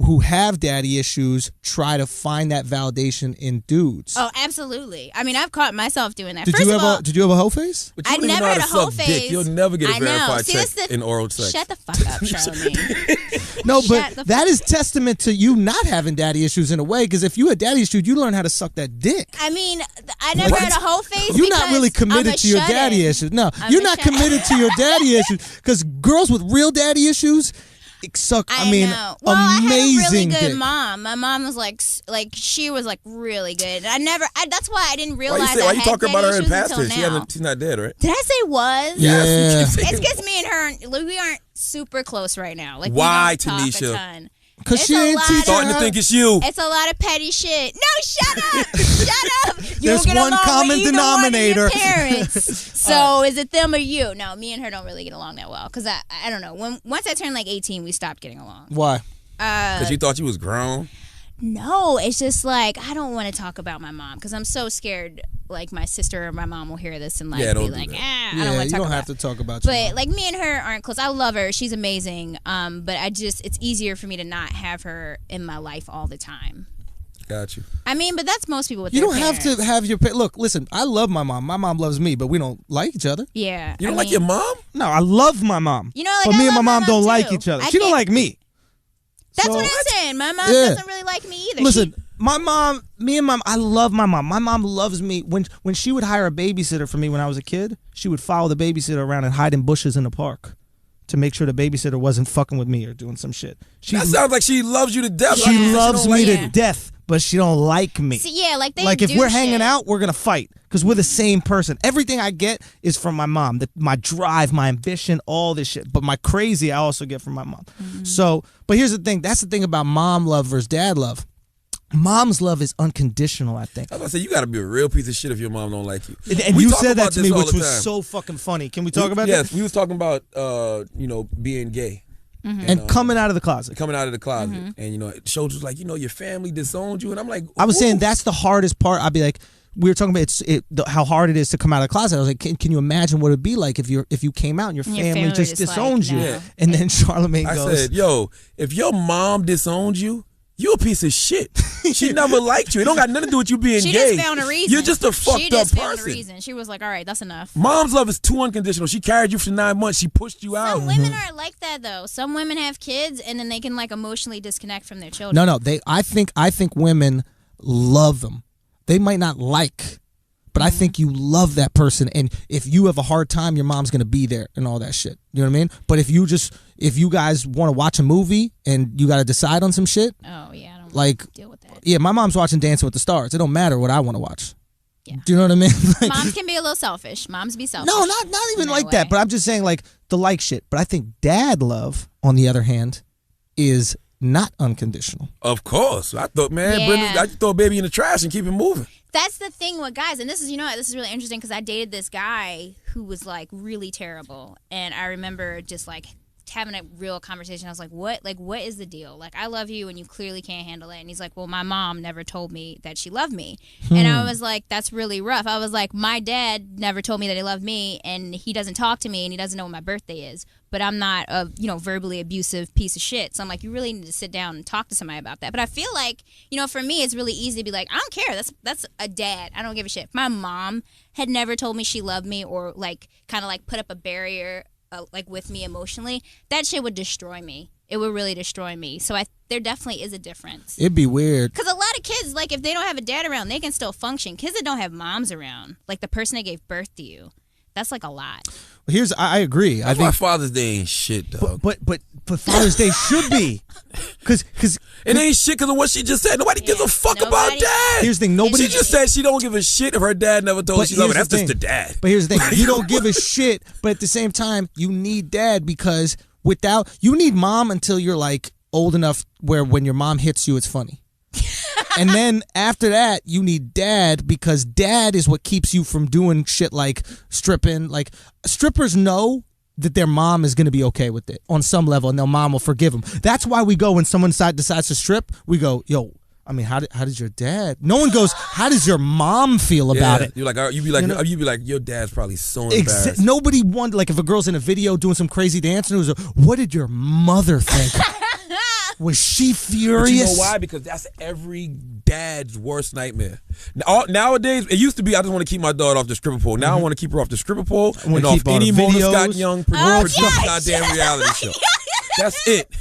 who have daddy issues try to find that validation in dudes? Oh, absolutely. I mean, I've caught myself doing that. Did First you of have all, did you have a hoe face? But you I don't even never know how had to a whole suck dick. phase. You'll never get a I know. verified See, check that's the- in oral sex. Shut the fuck up, Charlamagne. No, Shut the but that fuck- is testament to you not having daddy issues in a way. Because if you had daddy issues, you learn how to suck that dick. I mean, I never What? had a whole phase. You're not because really committed I'm a to your shut-in. daddy issues. No, I'm you're a not shut-in. committed to your daddy issues. Because girls with real daddy issues suck. I mean, know. Well, I had a really amazing good dick. mom. My mom was like she was like really good. That's why I didn't Why realize. you I talking had about her in daddy past issues tense? until now. She's not dead, right? Did I say was? Yeah. Yes, you keep It's saying- because me and her, we aren't super close right now. Like, Why, we don't talk Tanisha? a ton. Because It's she a ain't lot teaching of- Starting to her. think it's you. It's a lot of petty shit. No, shut up. Shut up. You There's don't get one along common with either denominator. One of your parents. So is it them or you? No, me and her don't really get along that well. Because I don't know. Once I turned like 18, we stopped getting along. Why? Because you thought you was grown. No, it's just like I don't want to talk about my mom because I'm so scared. Like my sister or my mom will hear this and like Yeah, don't be do like, that. I Yeah, don't want you to talk don't about. have to talk about your But mom. like me and her aren't close. I love her. She's amazing. But it's easier for me to not have her in my life all the time. Got you. I mean, but that's most people with You their don't have parents. to have your look. Listen, I love my mom. My mom loves me, but we don't like each other. Yeah. You don't I like mean, your mom? No, I love my mom. You know, like but I me and my love mom don't too. like each other. I She don't can't- like me. That's So- what I'm saying. My mom Yeah. doesn't really like me either. Listen, my mom, I love my mom. My mom loves me. When she would hire a babysitter for me when I was a kid, she would follow the babysitter around and hide in bushes in the park to make sure the babysitter wasn't fucking with me or doing some shit. That sounds like she loves you to death. She Yeah. loves don't me like to you. death, but she don't like me. See, yeah, like they Like if do we're hanging shit. out, we're gonna fight because we're the same person. Everything I get is from my mom. My drive, my ambition, all this shit. But my crazy, I also get from my mom. Mm-hmm. So, but here's the thing. That's the thing about mom love versus dad love. Mom's love is unconditional, I think. I was gonna say you got to be a real piece of shit if your mom don't like you. And We you talk said that about to this me, all which the was time. so fucking funny. Can we talk about yes, that? we was talking about being gay. And coming out of the closet. Coming out of the closet, Mm-hmm. and Schultz was like, your family disowned you, and I'm like, I was ooh. saying that's the hardest part. I'd be like, we were talking about how hard it is to come out of the closet. I was like, can you imagine what it'd be like if you came out and your And family, your family just just like, disowned you? no. And then Charlamagne I goes, said, yo, if your mom disowned you, you a piece of shit. She never liked you. It don't got nothing to do with you being She gay. just found a reason. You're just a fucked She up just found a person. reason. She was like, all right, that's enough. Mom's love is too unconditional. She carried you for 9 months. She pushed you out. Some women aren't like that though. Some women have kids and then they can like emotionally disconnect from their children. no, I think women love them. They might not like, but I think you love that person. And if you have a hard time, your mom's gonna be there and all that shit. You know what I mean? But if you guys want to watch a movie and you got to decide on some shit, Oh yeah, I don't like, deal with that. yeah, my mom's watching Dancing with the Stars. It don't matter what I want to watch. Yeah. Do you know what I mean? Like, Moms can be a little selfish. Moms be selfish. no, not even in like way. that. But I'm just saying like the like shit. But I think dad love, on the other hand, is not unconditional. Of course. I thought, man, Yeah. Brenda, I just throw a baby in the trash and keep it moving. That's the thing with guys, and this is this is really interesting because I dated this guy who was like really terrible, and I remember just like having a real conversation. I was like, what is the deal? Like, I love you and you clearly can't handle it. And he's like, well, my mom never told me that she loved me. And I was like, that's really rough. I was like, my dad never told me that he loved me, and he doesn't talk to me, and he doesn't know when my birthday is. But I'm not a, verbally abusive piece of shit. So I'm like, you really need to sit down and talk to somebody about that. But I feel like, for me, it's really easy to be like, I don't care. That's a dad. I don't give a shit. If my mom had never told me she loved me or like kind of like put up a barrier like with me emotionally, that shit would destroy me. It would really destroy me. So there definitely is a difference. It'd be weird. Because a lot of kids, like if they don't have a dad around, they can still function. Kids that don't have moms around, like the person that gave birth to you, that's like a lot. I agree. That's why Father's Day ain't shit, dog. But Father's Day should be, because it ain't shit because of what she just said. Nobody gives a fuck about dad. Here's the thing. Nobody. She just said she don't give a shit if her dad never told her she loved her. That's just the dad. But here's the thing. You don't give a shit, but at the same time, you need dad because you need mom until you're like old enough where when your mom hits you, it's funny. And then after that, you need dad because dad is what keeps you from doing shit like stripping. Like strippers know that their mom is going to be okay with it on some level, and their mom will forgive them. That's why we go when someone decides to strip. We go, yo. I mean, how does your dad? No one goes, how does your mom feel about it? You're like, you'd be like, your dad's probably so embarrassed. Nobody wondered, like, if a girl's in a video doing some crazy dance, and it was, what did your mother think? Was she furious? But you know why? Because that's every dad's worst nightmare. Nowadays, it used to be I just want to keep my daughter off the stripper pole. Now I want to keep her off the stripper pole and off any Mona Scott Young produced goddamn reality show. That's it.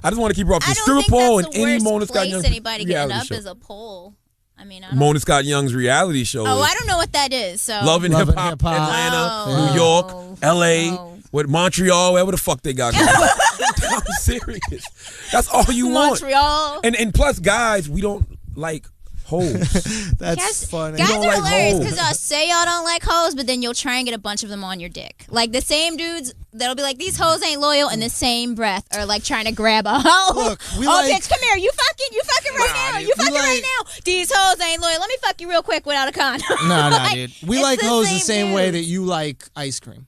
I just want to keep her off the stripper pole and any Mona Scott Young anybody getting up show. As a pole. I mean, Mona Scott Young's reality show. Oh, I don't know what that is. So Love and Hip Hop, Atlanta, New York, L.A., with Montreal, wherever the fuck they got going. I'm serious. That's all you want. Montreal. And plus, guys, we don't like hoes. That's funny. Guys are hilarious because y'all say y'all don't like hoes, but then you'll try and get a bunch of them on your dick. Like the same dudes that'll be like, these hoes ain't loyal, in the same breath are like trying to grab a hoe. Look, bitch, come here. You fucking right now. You fucking right now. These hoes ain't loyal. Let me fuck you real quick without a condom. No, dude. We like hoes the same way that you like ice cream.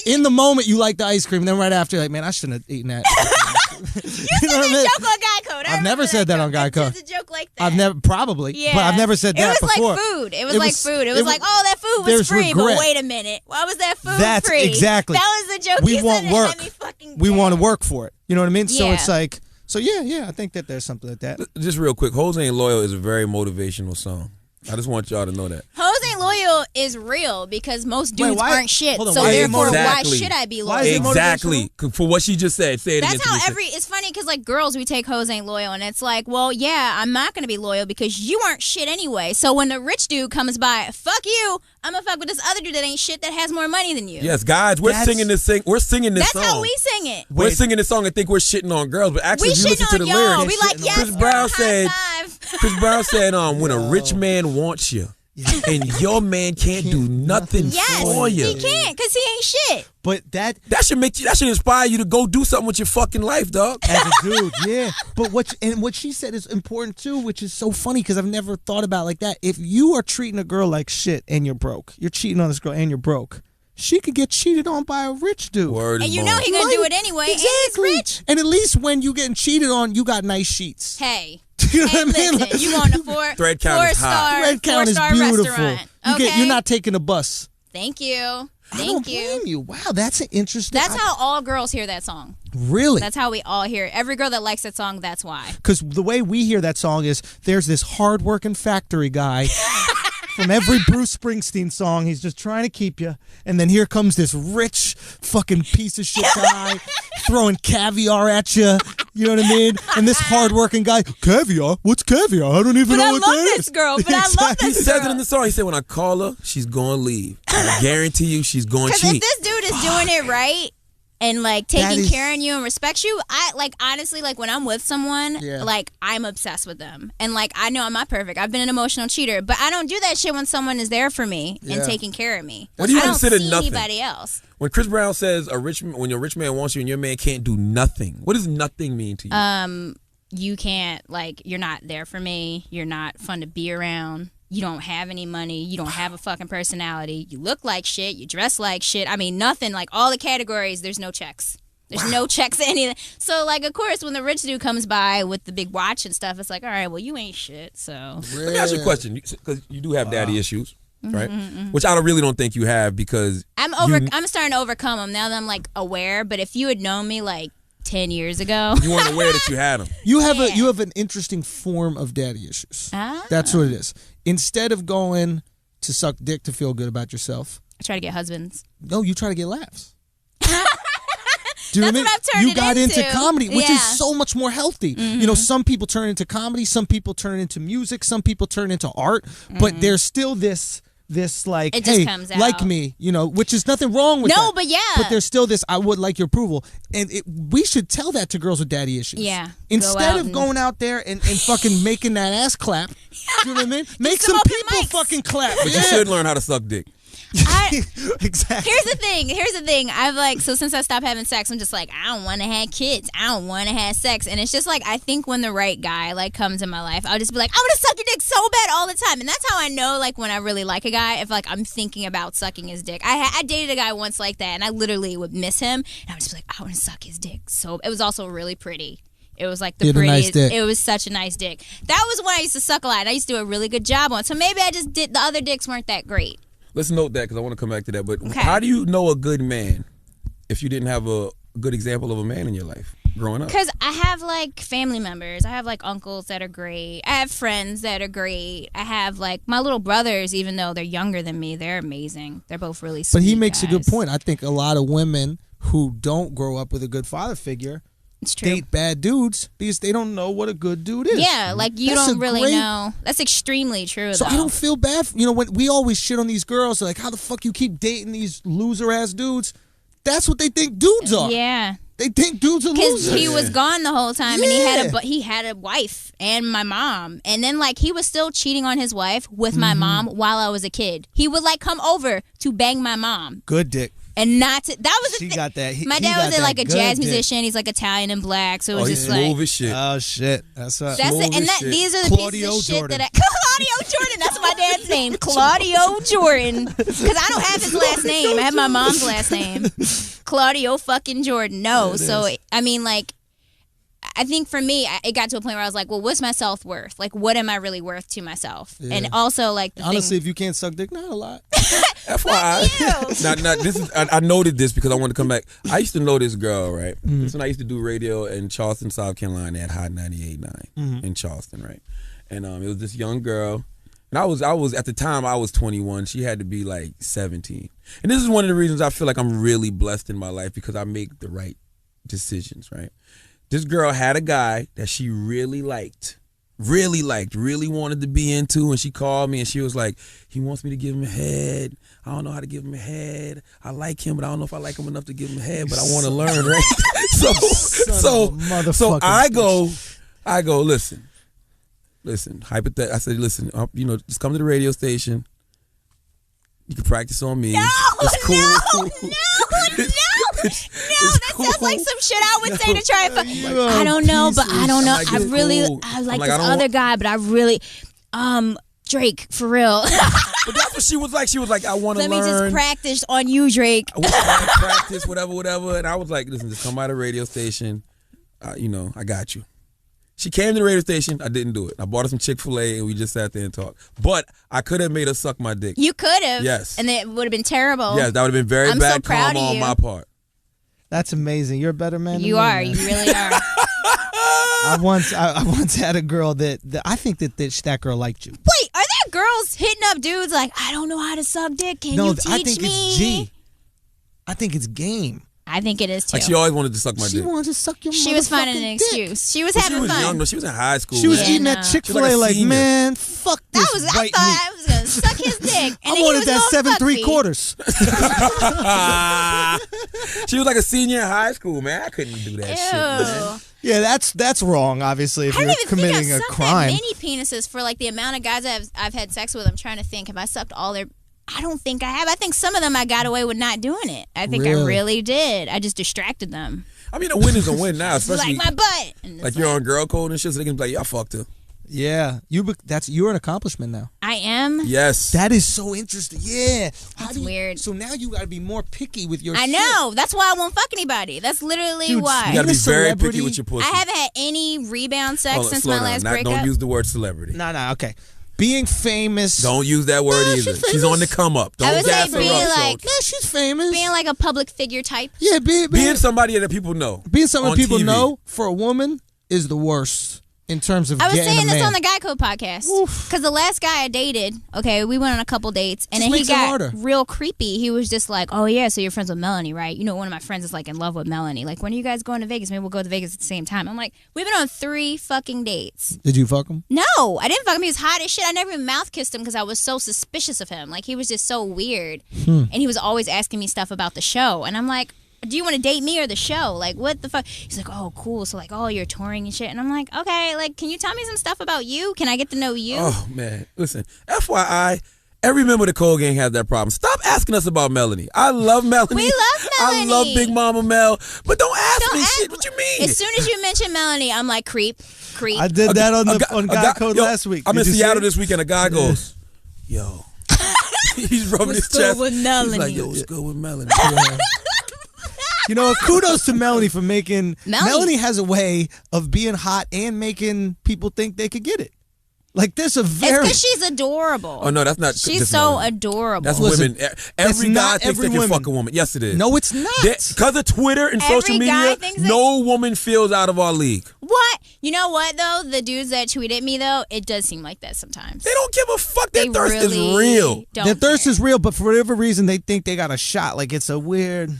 In the moment, you like the ice cream, and then right after, you're like, man, I shouldn't have eaten that. You know what I mean? Joke on Guy Code. I've never said that on Guy Code. It's a joke like that. I've never, probably, but I've never said that before. It was like food. It was like food. It was like, oh, that food was free, regret. But wait a minute. Why was that food That's free? Exactly. That was the joke. We want work. We want to work for it. You know what I mean? Yeah. So it's like, I think that there's something like that. Just real quick, Hoes Ain't Loyal is a very motivational song. I just want y'all to know that. Hoes Ain't Loyal is real because most dudes aren't shit. Hold on, so therefore, why should I be loyal? Exactly. For what she just said. Say it That's again. how it's funny because like girls, we take Hoes Ain't Loyal and it's like, well, yeah, I'm not going to be loyal because you aren't shit anyway. So when the rich dude comes by, fuck you, I'm going to fuck with this other dude that ain't shit that has more money than you. Yes, guys, we're singing this song. That's how we sing it. We're singing this song and think we're shitting on girls, but actually, if you listen to the lyrics, we like, yes, Chris Brown said, when a rich man wants you. And your man can't do nothing for you. He can't because he ain't shit. But that should inspire you to go do something with your fucking life, dog. As a dude, yeah. But what she said is important too, which is so funny because I've never thought about it like that. If you are treating a girl like shit and you're broke, you're cheating on this girl and you're broke, she could get cheated on by a rich dude. And you know he gonna do it anyway. Exactly. And he's rich. And at least when you getting cheated on, you got nice sheets. Hey. You know what I mean? Listen, you on the thread count is high. Thread count is beautiful. Restaurant. Okay. You're not taking a bus. Thank you. I don't blame you. Wow, that's an interesting. That's how all girls hear that song. Really? That's how we all hear it. Every girl that likes that song, that's why. Because the way we hear that song is there's this hard-working factory guy. From every Bruce Springsteen song, he's just trying to keep you. And then here comes this rich fucking piece of shit guy throwing caviar at you. You know what I mean? And this hardworking guy, caviar? What's caviar? I don't even know what that is. But I love this girl. But I love this girl. He says it in the song. He said, when I call her, she's going to leave. I guarantee you she's going to cheat. Because if this dude is doing it right, and like taking care of you and respects you, I like honestly like when I'm with someone, like I'm obsessed with them, and like I know I'm not perfect. I've been an emotional cheater, but I don't do that shit when someone is there for me and taking care of me. What do you I don't consider see nothing? Anybody else? When Chris Brown says when your rich man wants you and your man can't do nothing, what does nothing mean to you? You can't you're not there for me. You're not fun to be around. You don't have any money. You don't have a fucking personality. You look like shit. You dress like shit. I mean, nothing. Like, all the categories, there's no checks. There's no checks in anything. So, like, of course, when the rich dude comes by with the big watch and stuff, it's like, all right, well, you ain't shit, so. Let me ask you a question, because you do have daddy issues, right? Which I really don't think you have because I'm starting to overcome them now that I'm, like, aware. But if you had known me, like, 10 years ago. You weren't aware that you had them. You have an interesting form of daddy issues. That's what it is. Instead of going to suck dick to feel good about yourself, I try to get husbands. No, you try to get laughs. Do you know what I've turned You got into comedy, which is Yeah. so much more healthy. You know, some people turn into comedy, some people turn into music, some people turn into art, but there's still this this like, It just hey, comes like out. me, which is nothing wrong with that. No, but yeah. But there's still this, I would like your approval. And we should tell that to girls with daddy issues. Yeah. Instead of going out there and fucking making that ass clap, you know what I mean? Make some open people mics. fucking clap. But you should learn how to suck dick. Exactly. Here's the thing. I've like, so since I stopped having sex, I'm just like, I don't want to have kids. I don't want to have sex. And it's just like, I think when the right guy like comes in my life, I'll just be like, I want to suck your dick so bad all the time. And that's how I know like when I really like a guy, if like I'm thinking about sucking his dick. I dated a guy once like that, and I literally would miss him, and I would just be like, I want to suck his dick. So it was also really pretty. It was like the prettiest. Nice dick. It was such a nice dick. That was when I used to suck a lot. And I used to do a really good job on. So maybe I just did, the other dicks weren't that great. Let's note that because I want to come back to that. But Okay. how do you know a good man if you didn't have a good example of a man in your life growing up? Because I have like family members. I have like uncles that are great. I have friends that are great. I have like my little brothers, even though they're younger than me, they're amazing. They're both really sweet. But he makes guys. a good point. I think a lot of women who don't grow up with a good father figure It's true. date bad dudes because they don't know what a good dude is. Yeah, like you That's don't a really great- know. That's extremely true. So though. I don't feel bad. When we always shit on these girls, like, how the fuck you keep dating these loser ass dudes? That's what they think dudes are. Yeah. They think dudes are Because losers. he was gone the whole time, and Yeah. he had a wife and my mom, and then like he was still cheating on his wife with Mm-hmm. my mom while I was a kid. He would like come over to bang my mom, Good dick. and not to. That was the She thing. got that. My he dad got was that like a good jazz dick. musician. He's like Italian and black, so it Oh, was he's just like. smooth as shit. Oh shit. That's right. That's Smooth it, and as that shit. these are the Claudio pieces of shit Jordan. that Claudio Jordan. That's my dad's name, Claudio Jordan. Because I don't have his last name. I have my mom's last name, Claudio fucking Jordan. No, so I mean, like, I think for me, it got to a point where I was like, well, what's my self worth? Like, what am I really worth to myself? Yeah. And also, like, the Honestly, thing, if you can't suck dick, not a lot. FYI. Now, this is I noted this because I wanted to come back. I used to know this girl, right? Mm-hmm. This when I used to do radio in Charleston, South Carolina at Hot 98.9 Mm-hmm. in Charleston, right? And it was this young girl. And I was at the time I was 21. She had to be like 17. And this is one of the reasons I feel like I'm really blessed in my life because I make the right decisions, right? This girl had a guy that she really wanted to be into, and she called me and she was like, he wants me to give him a head. I don't know how to give him a head. I like him, but I don't know if I like him enough to give him a head, but I want to learn, right? So I go, listen, hypothetical. I said, listen, just come to the radio station. You can practice on me. It's cool. No, that sounds like some shit I would say to try and I don't know, but I don't know. I'm like, I it's really, cool. I like I'm like, this I don't other want- guy, but I really, Drake, for real. But that's what she was like. She was like, I want to Let me learn. just practice on you, Drake. I want to practice, whatever. And I was like, listen, just come by the radio station. I got you. She came to the radio station. I didn't do it. I bought her some Chick-fil-A and we just sat there and talked. But I could have made her suck my dick. You could have. Yes. And it would have been terrible. Yes, that would have been very I'm bad so proud karma of on you. my part. That's amazing. You're a better man than You me, are. man. You really are. I once had a girl that I think that girl liked you. Wait, are there girls hitting up dudes like, I don't know how to suck dick. Can you teach I think me? it's G. I think it's game. I think it is too. Like she always wanted to suck my She dick. wanted to suck your She was finding motherfucking an dick. excuse. She was She having was fun. young though. She was in high school. She was man. eating no. that She was Chick-fil-A like a like, senior. man, fuck this I white thought meat. I was gonna suck his dick. And I then he wanted was that gonna fuck 7 me.3/4. She was like a senior in high school, man. I couldn't do that shit, man. Ew. Yeah, that's wrong. Obviously, if I don't you're even committing think I've a sucked crime. that many penises for like the amount of guys I've had sex with. I'm trying to think. Have I sucked all their? I don't think I have. I think some of them I got away with not doing it. I think I Really? really did. I just distracted them. I mean, a win is a win now, It's especially like my butt. And it's like you're on girl code and shit, so they can be like, I fucked her. Yeah, you're an accomplishment now. I am. Yes. That is so interesting. Yeah, That's weird. So now you got to be more picky with your. I shit. know. That's why I won't fuck anybody. That's literally Dude, why. You gotta be Being a very celebrity- picky with your pussy. I haven't had any rebound sex Hold on, since slow my down. last Not- breakup. Don't use the word celebrity. No, okay. Being famous. Don't use that word Nah, either. she's She's on the famous. come up. Don't I would say gas her being up. like- so. No, she's famous. Being like a public figure type. yeah, being Being somebody that people know. something on people TV. know for a woman is the worst. in terms of I was getting saying a this man. on the Guy Code podcast because the last guy I dated, okay, we went on a couple dates, and Just then he makes it got harder. real creepy. He was just like, "Oh yeah, so you're friends with Melanie, right? You know, one of my friends is like in love with Melanie. Like, when are you guys going to Vegas? Maybe we'll go to Vegas at the same time." I'm like, "We've been on 3 fucking dates." Did you fuck him? No, I didn't fuck him. He was hot as shit. I never even mouth kissed him because I was so suspicious of him. Like, he was just so weird, and he was always asking me stuff about the show, and I'm like, do you want to date me or the show? Like, what the fuck? He's like, oh, cool. So, like, oh, you're touring and shit. And I'm like, okay, like, can you tell me some stuff about you? Can I get to know you? Oh, man. Listen, FYI, every member of the Code Gang has that problem. Stop asking us about Melanie. I love Melanie. We love Melanie. I love Big Mama Mel. But don't ask me shit. What you mean? As soon as you mention Melanie, I'm like, creep. I did that on Guy Code yo, last week. I'm in Did you see Seattle it? this weekend. A guy goes, yo. He's rubbing What's his good chest. with Melanie? He's like, yo, what's good with Melanie? You know, kudos to Melanie for making. Melanie. Melanie has a way of being hot and making people think they could get it. Like, there's a It's very. because she's adorable. Oh, no, that's not. She's just so Melanie. adorable. That's Listen, women. Every it's guy not thinks every they can woman. fuck a woman. Yes, it is. No, it's not. Because of Twitter and Every social guy media, thinks that- no woman feels out of our league. What? You know what, though? The dudes that tweet at me, though, it does seem like that sometimes. They don't give a fuck. Their They thirst is really real. don't Their thirst care. is real, but for whatever reason, they think they got a shot. Like, it's a weird.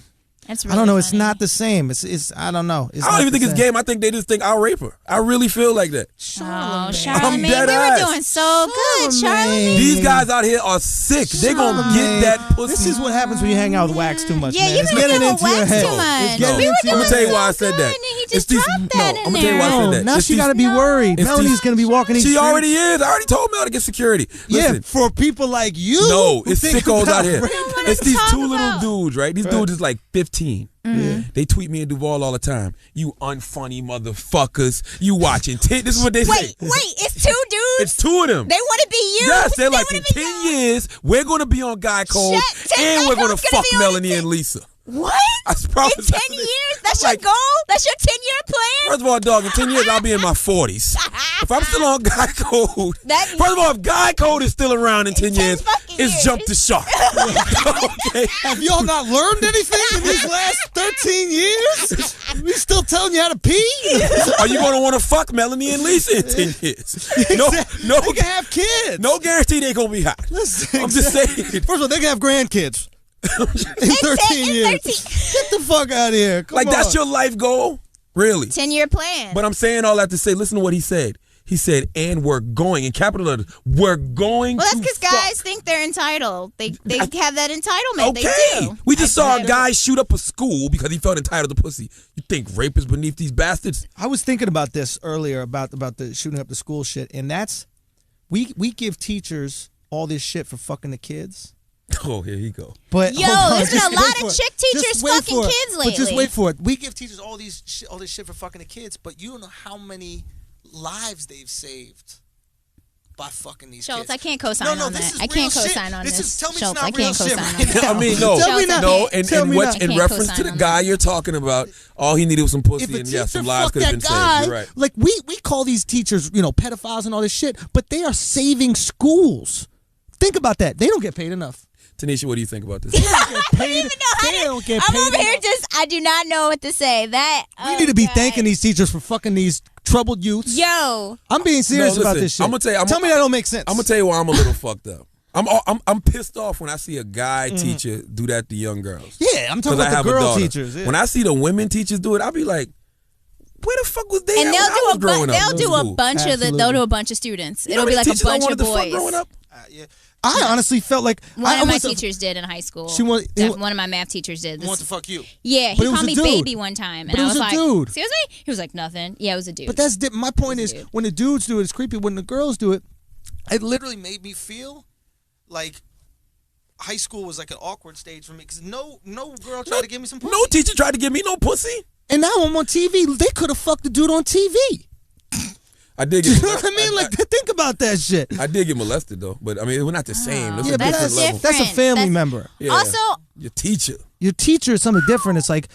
That's I really don't know. It's funny. not the same. It's. I don't know. It's I don't not even the think it's same. game. I think they just think I'll rape her. I really feel like that. Oh, I'm Charlamagne, dead we were ass. doing so good, Charlamagne. Charlamagne. These guys out here are sick. They gonna get that pussy. This is what happens when you hang out with wax too much, Yeah, man. you It's been getting doing into your wax head. too much. It's getting We were into I'm your gonna tell you head. why I so said good, that. and he just It's these- dropped that no, in I'm gonna tell you why I there. said that. Now It's she these- got to be worried. It's Melanie's these- going to be walking these She streets. already is. I already told Mel to get security. Yeah, Listen, for people like you. no, who it's think sickos about out here. rape. what It's I'm these talking two little about. dudes, right? These dudes is like 15. Mm-hmm. They tweet me in Duval all the time. You unfunny motherfuckers. You watching This is what they say. Wait, it's 2 dudes? It's 2 of them. They want to be you? Yes, they're like, wanna in be 10 you? years, we're going to be on Guy Code, Shut- 10 and we're going to Guy Code's gonna fuck be on Melanie 10 and Lisa. What? I promise. In 10 years? That's Like- your goal? That's your 10-year plan? First of all, dog, in 10 years, I'll be in my 40s. If I'm still on Guy Code, That- first of all, if Guy Code is still around in 10 years, fucking it's years. jump the shark. Okay? Have y'all not learned anything in these last 13 years? We still telling you how to pee? Are you going to want to fuck Melanie and Lisa in 10 years? No, They can have kids. no guarantee they're going to be hot. Listen, I'm just saying. First of all, they can have grandkids. In 13 years. Get the fuck out of here. Come Like, on. that's your life goal? Really? 10-year plan. But I'm saying all that to say, listen to what he said. He said, and we're going, in capital letters, we're going Well, that's to because fuck. guys think they're entitled. They have that entitlement. Okay. They do. We just saw a get it. guy shoot up a school because he felt entitled to pussy. You think rape is beneath these bastards? I was thinking about this earlier about the shooting up the school shit, and that's we give teachers all this shit for fucking the kids. Oh, here he go. But Yo, hold on, there's been just a lot wait of for it. chick Just teachers wait fucking for it. kids But just lately. wait for it. We give teachers all this shit for fucking the kids, but you don't know how many lives they've saved by fucking these Schultz, kids. I can't co-sign No, on this that. is I real can't shit. co-sign on This this. is- tell me it's Schultz, not I real can't shit co-sign on right that. now. I mean, no. Tell me not. No, Tell me not. in I can't reference to co-sign the on guy that. you're talking about, all he needed was some pussy, If a and yeah, teacher some lives fucked could have been that guy, saved. You're right. like we call these teachers, pedophiles and all this shit, but they are saving schools. Think about that. They don't get paid enough. Tanisha, what do you think about this? They don't get paid. I don't even know how They to- don't get I'm paid over here enough. I do not know what to say. That We need to be thanking these teachers for fucking these troubled youths. Yo, I'm being serious No, about listen, this shit. I'm gonna tell you, tell me that don't make sense. I'm gonna tell you why I'm a little fucked up. I'm pissed off when I see a guy teacher do that to young girls. Yeah, I'm talking Because I about have the a girl daughter. teachers. Yeah. When I see the women teachers do it, I'll be like, where the fuck was they and at when I was growing up? they'll do a School? bunch of Absolutely. they'll do a bunch of students. You know It'll be how like many a teachers I bunch of wanted to fuck boys. growing up? Yeah. I honestly felt like One of my was a- teachers did in high school. She want- One of my math teachers did. want to fuck you. Yeah, But he it was called a me dude. baby one time, and But it I was was a like, dude. "Excuse me?" He was like, "Nothing." Yeah, it was a dude. But that's my point is Dude. when the dudes do it, it's creepy. When the girls do it, it literally made me feel like high school was like an awkward stage for me because no girl tried to give me some pussy. No teacher tried to give me no pussy. And now I'm on TV. They could have fucked the dude on TV. I did You get know what I mean? Like, think about that shit. I did get molested though, but I mean we're not the same. That's Yeah, a but different that's level. that's a different. family That's- member. Yeah. Also, Your teacher. Your teacher is something different. It's like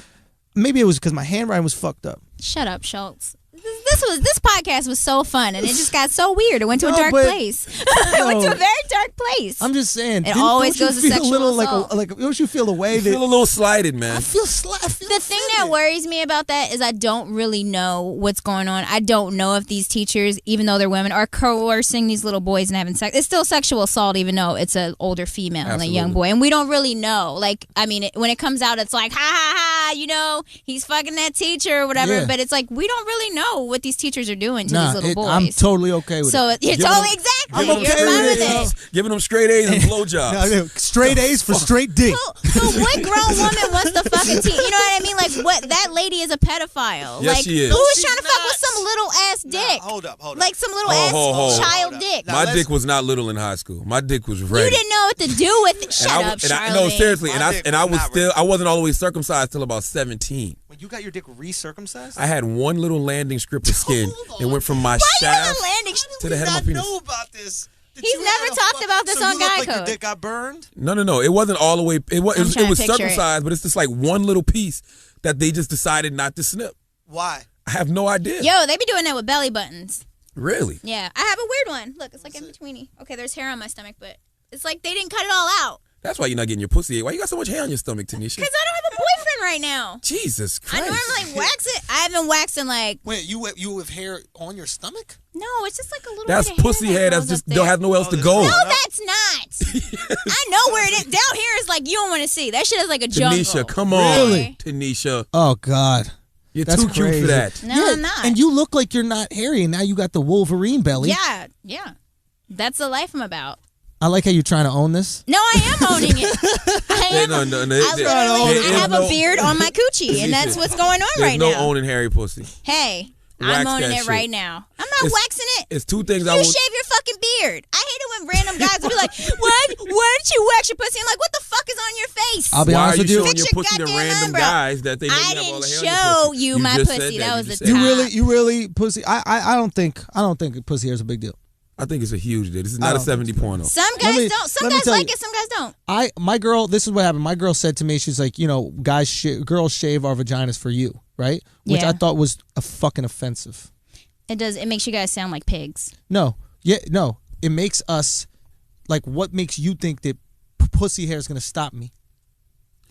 maybe it was because my handwriting was fucked up. shut up, Schultz. This is this podcast was so fun, and it just got so weird. It went to a dark place. It went to a very dark place. I'm just saying. It always goes to sexual assault. Like, don't you feel the way that feel a little slighted, man? I feel the thing that worries me about that is I don't really know what's going on. I don't know if these teachers, even though they're women, are coercing these little boys and having sex. It's still sexual assault, even though it's an older female and a young boy, and we don't really know. Like, I mean, when it comes out, it's like, ha ha ha, you know, he's fucking that teacher or whatever. Yeah. But it's like we don't really know what these teachers are doing to these little boys. I'm totally okay with it. So you're totally exactly. I'm okay You're fine with with it. Giving them straight A's and blowjobs. Straight A's for straight D. So what grown woman wants to fuck a teen? You know what I mean? Like, what? That lady is a pedophile. Yes, like, she is. who was she's trying to fuck not. with some little ass dick? Hold up. Like some little Hold. ass child Hold up. dick. Now, My dick was not little in high school. My dick was ready. You didn't know what to do with it. Shut up, Charlamagne. No, seriously, My dick and I was was not still, ready. I wasn't all the way circumcised till about 17. When you got your dick recircumcised? I had one little landing strip of skin. Hold It on. went from my Why you have shaft a landing? to the head of my Did penis. not know about this. Did He's you never have a talked fuck- about this so on you look Guy like your Code. dick got burned? No. It wasn't all the way. It was trying to picture it. circumcised, but it's just like one little piece that they just decided not to snip. Why? I have no idea. Yo, they be doing that with belly buttons. Really? Yeah, I have a weird one. Look, it's like in betweeny. Okay, there's hair on my stomach, but it's like they didn't cut it all out. That's why you're not getting your pussy ate. Why you got so much hair on your stomach, Tanisha? Because I don't have a boyfriend right now. Jesus I Christ. normally wax it. I haven't waxed in like, Wait, you have hair on your stomach? no, it's just like a little That's bit of pussy hair. that That's grows just up don't there. have nowhere else to Oh, go. there's No, that's not. I know where it is. Down here is like you don't want to see. That shit is like a jungle. Tanisha, come on. Really? Tanisha. Oh God. You're That's too cute crazy. for that. No, Yeah, I'm not. And you look like you're not hairy, and now you got the Wolverine belly. Yeah. That's the life I'm about. I like how you're trying to own this. No, I am owning it. I am. No, I there literally is have no- a beard on my coochie, and that's what's going on There's right no now. owning hairy pussy. Hey, Wax I'm owning that it shit. right now. I'm not It's- waxing it. It's two things You I would. shave your fucking beard. I hate it when random guys will be like, "Why don't you wax your pussy?" I'm like, "What the fuck is on your face?" I'll be Why are honest you with you. showing your Fix your pussy to goddamn random eyebrow. guys that they know I you have all didn't the hair on show your pussy? you my just pussy. said That was just the said You that. really pussy. I don't think pussy hair is a big deal. I think it's a huge deal. This is I not a don't 70 porno. Some guys me- don't. Some let me guys tell like you. it. Some guys don't. My girl, this is what happened. My girl said to me, she's like, you know, girls shave our vaginas for you, right? Which Yeah. I thought was a fucking offensive. It does. It makes you guys sound like pigs. No, it makes us like. What makes you think that pussy hair is gonna stop me?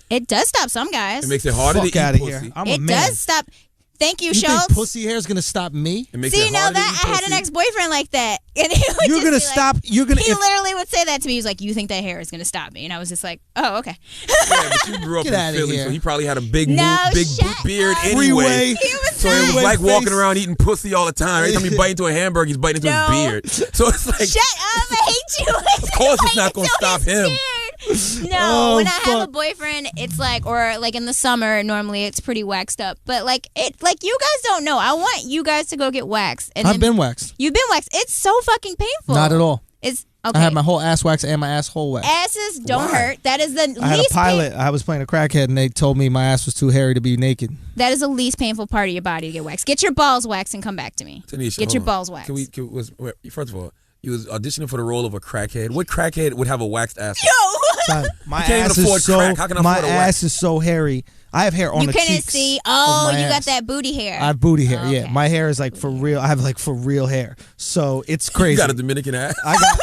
It does stop some guys. It makes it harder Fuck to outta eat here. pussy. I'm a It man. does stop. Thank you, You think Schultz. pussy hair is gonna stop me? It makes See, it now harder that to eat I had an pussy. ex-boyfriend like that, and he would You're just gonna be like- stop. You're gonna. He If, literally would say that to me. He was like, "You think that hair is gonna stop me?" And I was just like, "Oh, okay." Yeah, but you grew up Get in outta Philly, here. so he probably had a big, No, big shut beard up. anyway. Freeway. He was So it was not. like face. walking around eating pussy all the time. Every time you bite into a hamburger, he's biting into No. his beard. So it's like, Shut up! I hate you. Of course it's not gonna stop him. No, Oh, when I have a fuck. boyfriend, it's like, or like in the summer, normally it's pretty waxed up. But like you guys don't know. I want you guys to go get waxed. And I've then- been waxed. You've been waxed. It's so fucking painful. Not at all. It's okay. I had my whole ass waxed and my asshole waxed. Asses don't Why? hurt. That is the least. I had a pilot. I was playing a crackhead, and they told me my ass was too hairy to be naked. That is the least painful part of your body to get waxed. Get your balls waxed and come back to me. Tanisha, Get your hold on. balls waxed. First of all, you was auditioning for the role of a crackhead. What crackhead would have a waxed ass? Yo, Son, my can't even ass afford is so. crack. How can I My afford a ass wax? is so hairy. I have hair on you the couldn't cheeks. see. of Oh, my you got ass. that booty hair. I have booty hair. Okay. Yeah, my hair is like for real. I have like for real hair. So it's crazy. You got a Dominican ass. I got.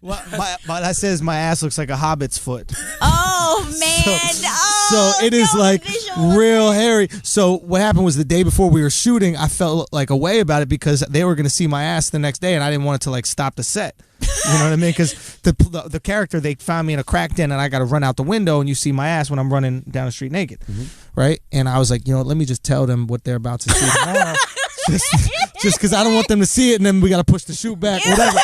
That says my ass looks like a hobbit's foot. Oh man! So it is no like visual. real hairy. So what happened was the day before we were shooting, I felt like a way about it because they were going to see my ass the next day, and I didn't want it to like stop the set. You know what I mean? Because the character, they found me in a crack den, and I got to run out the window, and you see my ass when I'm running down the street naked, right? And I was like, you know, let me just tell them what they're about to see tomorrow, just because I don't want them to see it, and then we got to push the shoot back, whatever.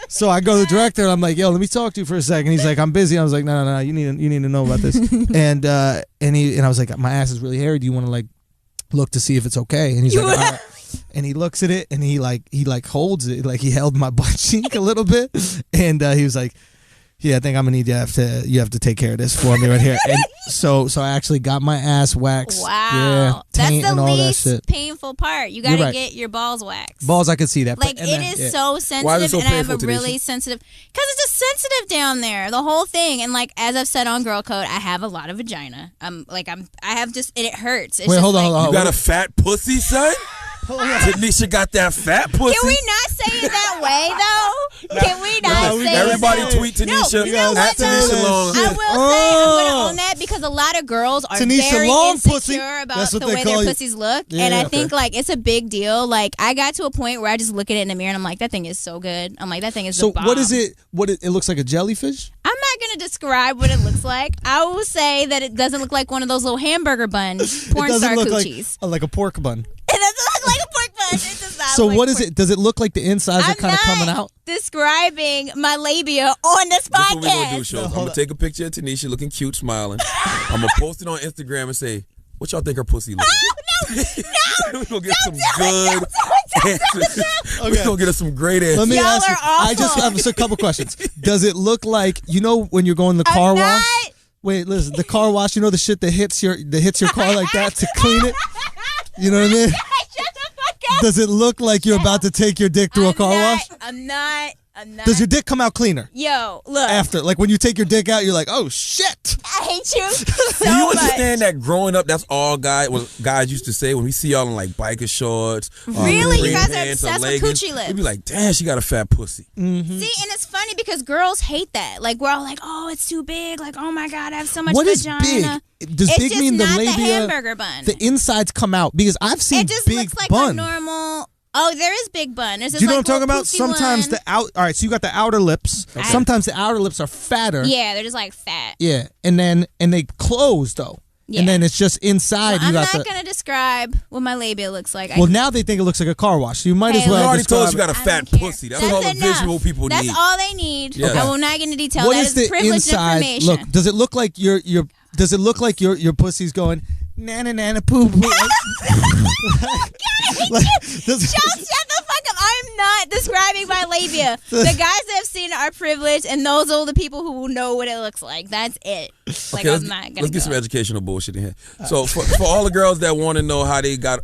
So I go to the director, and I'm like, yo, let me talk to you for a second. He's like, I'm busy. I was like, no, you need to know about this. and I was like, my ass is really hairy. Do you want to like look to see if it's okay? And he's like, all right. And he looks at it and he holds it, like he held my butt cheek a little bit, and he was like, yeah, I think I'm gonna need you have to take care of this for me right here. And so I actually got my ass waxed. Wow, Yeah, that's taint the and all that least shit. painful part. You got You're to right. get your balls waxed. Balls, I could see that. Like but- it is so sensitive, Why is it so and I have a painful, really Tanisha? sensitive because it's just sensitive down there, the whole thing. And like as I've said on Girl Code, I have a lot of vagina. I have just and it hurts. It's Wait, just hold on, like, hold on. You got a fat pussy, son? Tanisha got that fat pussy. Can we not say it that way though? Can we not say Everybody it that tweet Tanisha. No, you know what, at Tanisha though? Long. I will say I'm gonna own that because a lot of girls are Tanisha very Long insecure pussy. about That's what the they way call their you. pussies look, Yeah, and I okay. think like it's a big deal. Like I got to a point where I just look at it in the mirror and I'm like, that thing is so good. I'm like, that thing is So the bomb. what is it? It looks like a jellyfish? I'm not gonna describe what it looks like. I will say that it doesn't look like one of those little hamburger buns, porn It doesn't star look coochies. like a pork bun. It doesn't look like a pork bun. It does not So look like what is pork. it? Does it look like the insides are kind of coming out? Describing my labia on this This is what we're gonna do, podcast. shows. I'm gonna take a picture of Tanisha looking cute, smiling. I'm gonna post it on Instagram and say, "What y'all think her pussy looks like?" We're gonna get some good answers. We're gonna get us some great answers. Let me Y'all ask you. are awful. I just have a couple questions. Does it look like when you're going to the car I'm wash? not. Wait, listen. The car wash. You know the shit that hits your car like that to clean it. You know what I mean? Shut the fuck up. Does it look like you're about to take your dick through a car wash? I'm not. Does your dick come out cleaner Yo, look. after? Like when you take your dick out, you're like, oh shit. I hate you so Do you much. understand that growing up, that's all guys used to say when we see y'all in like biker shorts, Really? You green guys are pants or obsessed with leggings, coochie lips. we'd be like, damn, she got a fat pussy. See, and it's funny because girls hate that. Like we're all like, oh, it's too big. Like, oh my god, I have so much What is vagina. big? Does It's big just mean the not labia? the hamburger bun. The insides come out because I've seen It just big looks like bun. a normal. Oh, there is big bun. There's this, Do you know like, what I'm talking little about? poofy Sometimes one. all right, so you got the outer lips. Sometimes the outer lips are fatter. Yeah, they're just like fat. Yeah, and they close though. Yeah. And then it's just inside. Well, I'm you got not gonna describe what my labia looks like. Well, now they think it looks like a car wash. So you might Hey, as well. I already told us describe you got a I fat don't care. pussy. That's all the enough. visual people That's need. all they need. Yes. I will not get into detail. What That is is the privileged inside information. look? Does it look like your Does it look like your pussy's going nana nana poo poo? Shut the fuck up. I'm not describing my labia. The guys that have seen it are privileged, and those are the people who will know what it looks like. That's it. Like, Okay, I'm not gonna let's get some educational bullshit in here. So for all the girls that want to know how you got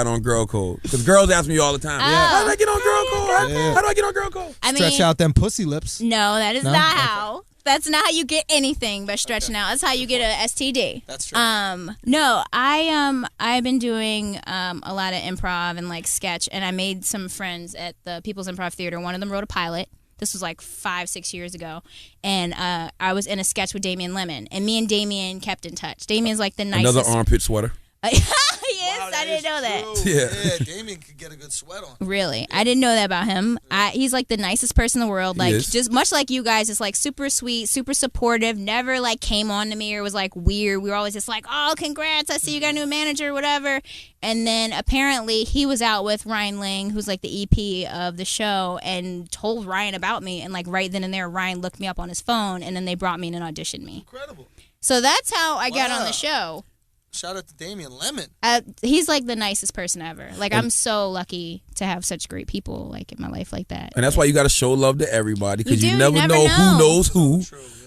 on girl code, because girls ask me all the time, how do I get on girl code? How do I get on girl code? I mean, Stretch out them pussy lips. no, that is No? not Okay. how. That's not how you get anything by stretching out. That's how you get a STD. That's true. No, I've been doing a lot of improv and like sketch, and I made some friends at the People's Improv Theater. One of them wrote a pilot. This was like 5-6 years ago, and I was in a sketch with Damian Lemon, and me and Damian kept in touch. Damian's like the nicest. Another armpit sweater. He is. I didn't know that. Yeah. Damien could get a good sweat on. Really, I didn't know that about him. He's like the nicest person in the world. Like is. just much like you guys, it's like super sweet, super supportive. Never like came on to me or was like weird. We were always just like, oh, congrats! I see you got a new manager, whatever. And then apparently he was out with Ryan Ling, who's like the EP of the show, and told Ryan about me. And like right then and there, Ryan looked me up on his phone, and then they brought me in and auditioned me. Incredible. So that's how I got on Wow. the show. Shout out to Damian Lemon. He's like the nicest person ever. Like I'm so lucky to have such great people like in my life like that. And that's why you got to show love to everybody, because You you do, never you never know know. who knows who,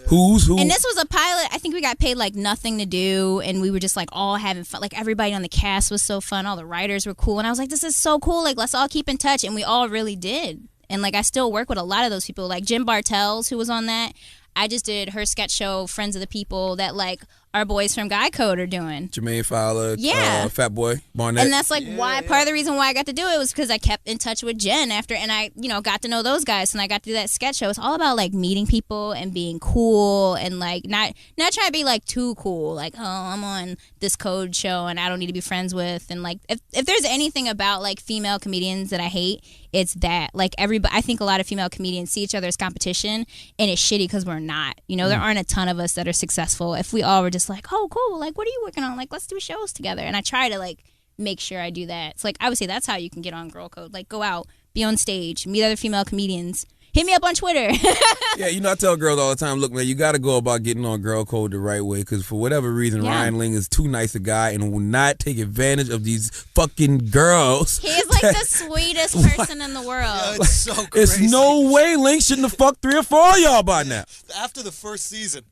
who's who. And this was a pilot. I think we got paid like nothing to do, and we were just like all having fun. Like everybody on the cast was so fun. All the writers were cool, and I was like, "This is so cool! Like let's all keep in touch." And we all really did. And like I still work with a lot of those people, like Jim Bartels, who was on that. I just did her sketch show, Friends of the People, that like our boys from Guy Code are doing. Jermaine Fowler, Yeah. Fat Boy, Barnett. And that's like why part of the reason why I got to do it was because I kept in touch with Jen after, and I, got to know those guys, and I got to do that sketch show. It's all about like meeting people and being cool, and like not trying to be like too cool, like, oh, I'm on this Code show and I don't need to be friends with, and like if there's anything about like female comedians that I hate, it's that like I think a lot of female comedians see each other as competition, and it's shitty because we're not. There aren't a ton of us that are successful. If we all were just like, oh, cool, like, what are you working on? Like, let's do shows together. And I try to like make sure I do that. It's like I would say that's how you can get on Girl Code. Like, go out, be on stage, meet other female comedians. Hit me up on Twitter. Yeah, I tell girls all the time, look, man, you got to go about getting on girl code the right way, because for whatever reason, Yeah. Ryan Ling is too nice a guy and will not take advantage of these fucking girls. He is like the sweetest person in the world. It's so crazy. It's no way Ling shouldn't have fucked 3 or 4 of y'all by now. After the first season.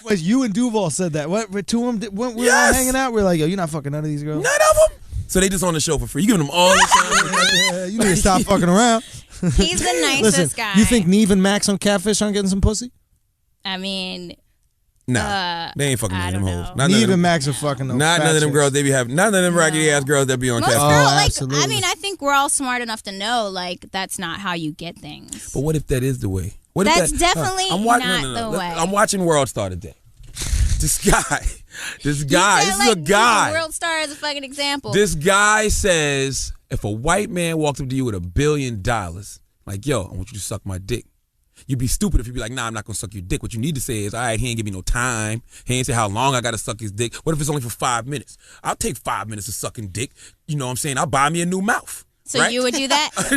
Wait, you and Duval said that. What? Two of them. When we were all Yes. hanging out, we were like, yo, you're not fucking none of these girls. None of them. So they just on the show for free. You giving them all the time. Yeah, you need to stop fucking around. He's the nicest Listen, guy. you think Neve and Max on Catfish aren't getting some pussy? I mean, Nah, they ain't fucking none of them don't hoes. know. Not Me none of even them, Max are fucking those not fat none of them chicks. girls they be having. None of them raggedy ass girls that be on Most Catfish. girls, Oh, like, absolutely. I mean, I think we're all smart enough to know, like, that's not how you get things. But what if that is the way? What That's if definitely not the way. I'm watching World Star today. This guy, You said, this is a guy. World Star is a fucking example. This guy says, if a white man walks up to you with $1 billion, like, yo, I want you to suck my dick. You'd be stupid if you'd be like, nah, I'm not going to suck your dick. What you need to say is, all right, he ain't give me no time. He ain't say how long I got to suck his dick. What if it's only for 5 minutes? I'll take 5 minutes of sucking dick. You know what I'm saying? I'll buy me a new mouth. So right? you would do that? That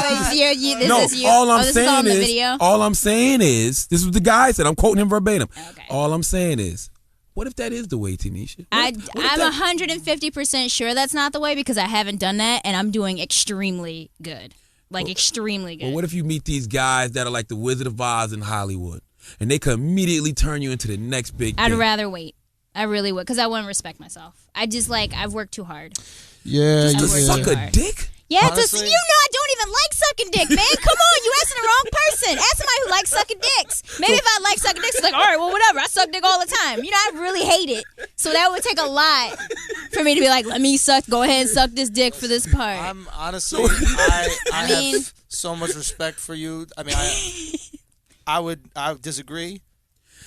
was this No, is you. all I'm this is all saying in the is, video? all I'm saying is, this is what the guy said. I'm quoting him verbatim. Okay. All I'm saying is, what if that is the way, Tanisha? I'm 150% sure that's not the way because I haven't done that and I'm doing extremely good. Like, extremely good. Well, what if you meet these guys that are like the Wizard of Oz in Hollywood, and they could immediately turn you into the next big I'd thing? rather wait. I really would because I wouldn't respect myself. I just, like, I've worked too hard. Yeah, To I work suck too a hard. dick? Yeah, Honestly- you know I don't even like sucking dick, man. Come on, you asking the wrong person. Ask somebody who likes sucking dicks. Maybe if I like sucking dicks, it's like, all right, well, whatever. I suck dick all the time. You know, I really hate it. So that would take a lot for me to be like, let me go ahead and suck this dick for this part. I'm honestly, I mean- have so much respect for you. I mean, I would disagree.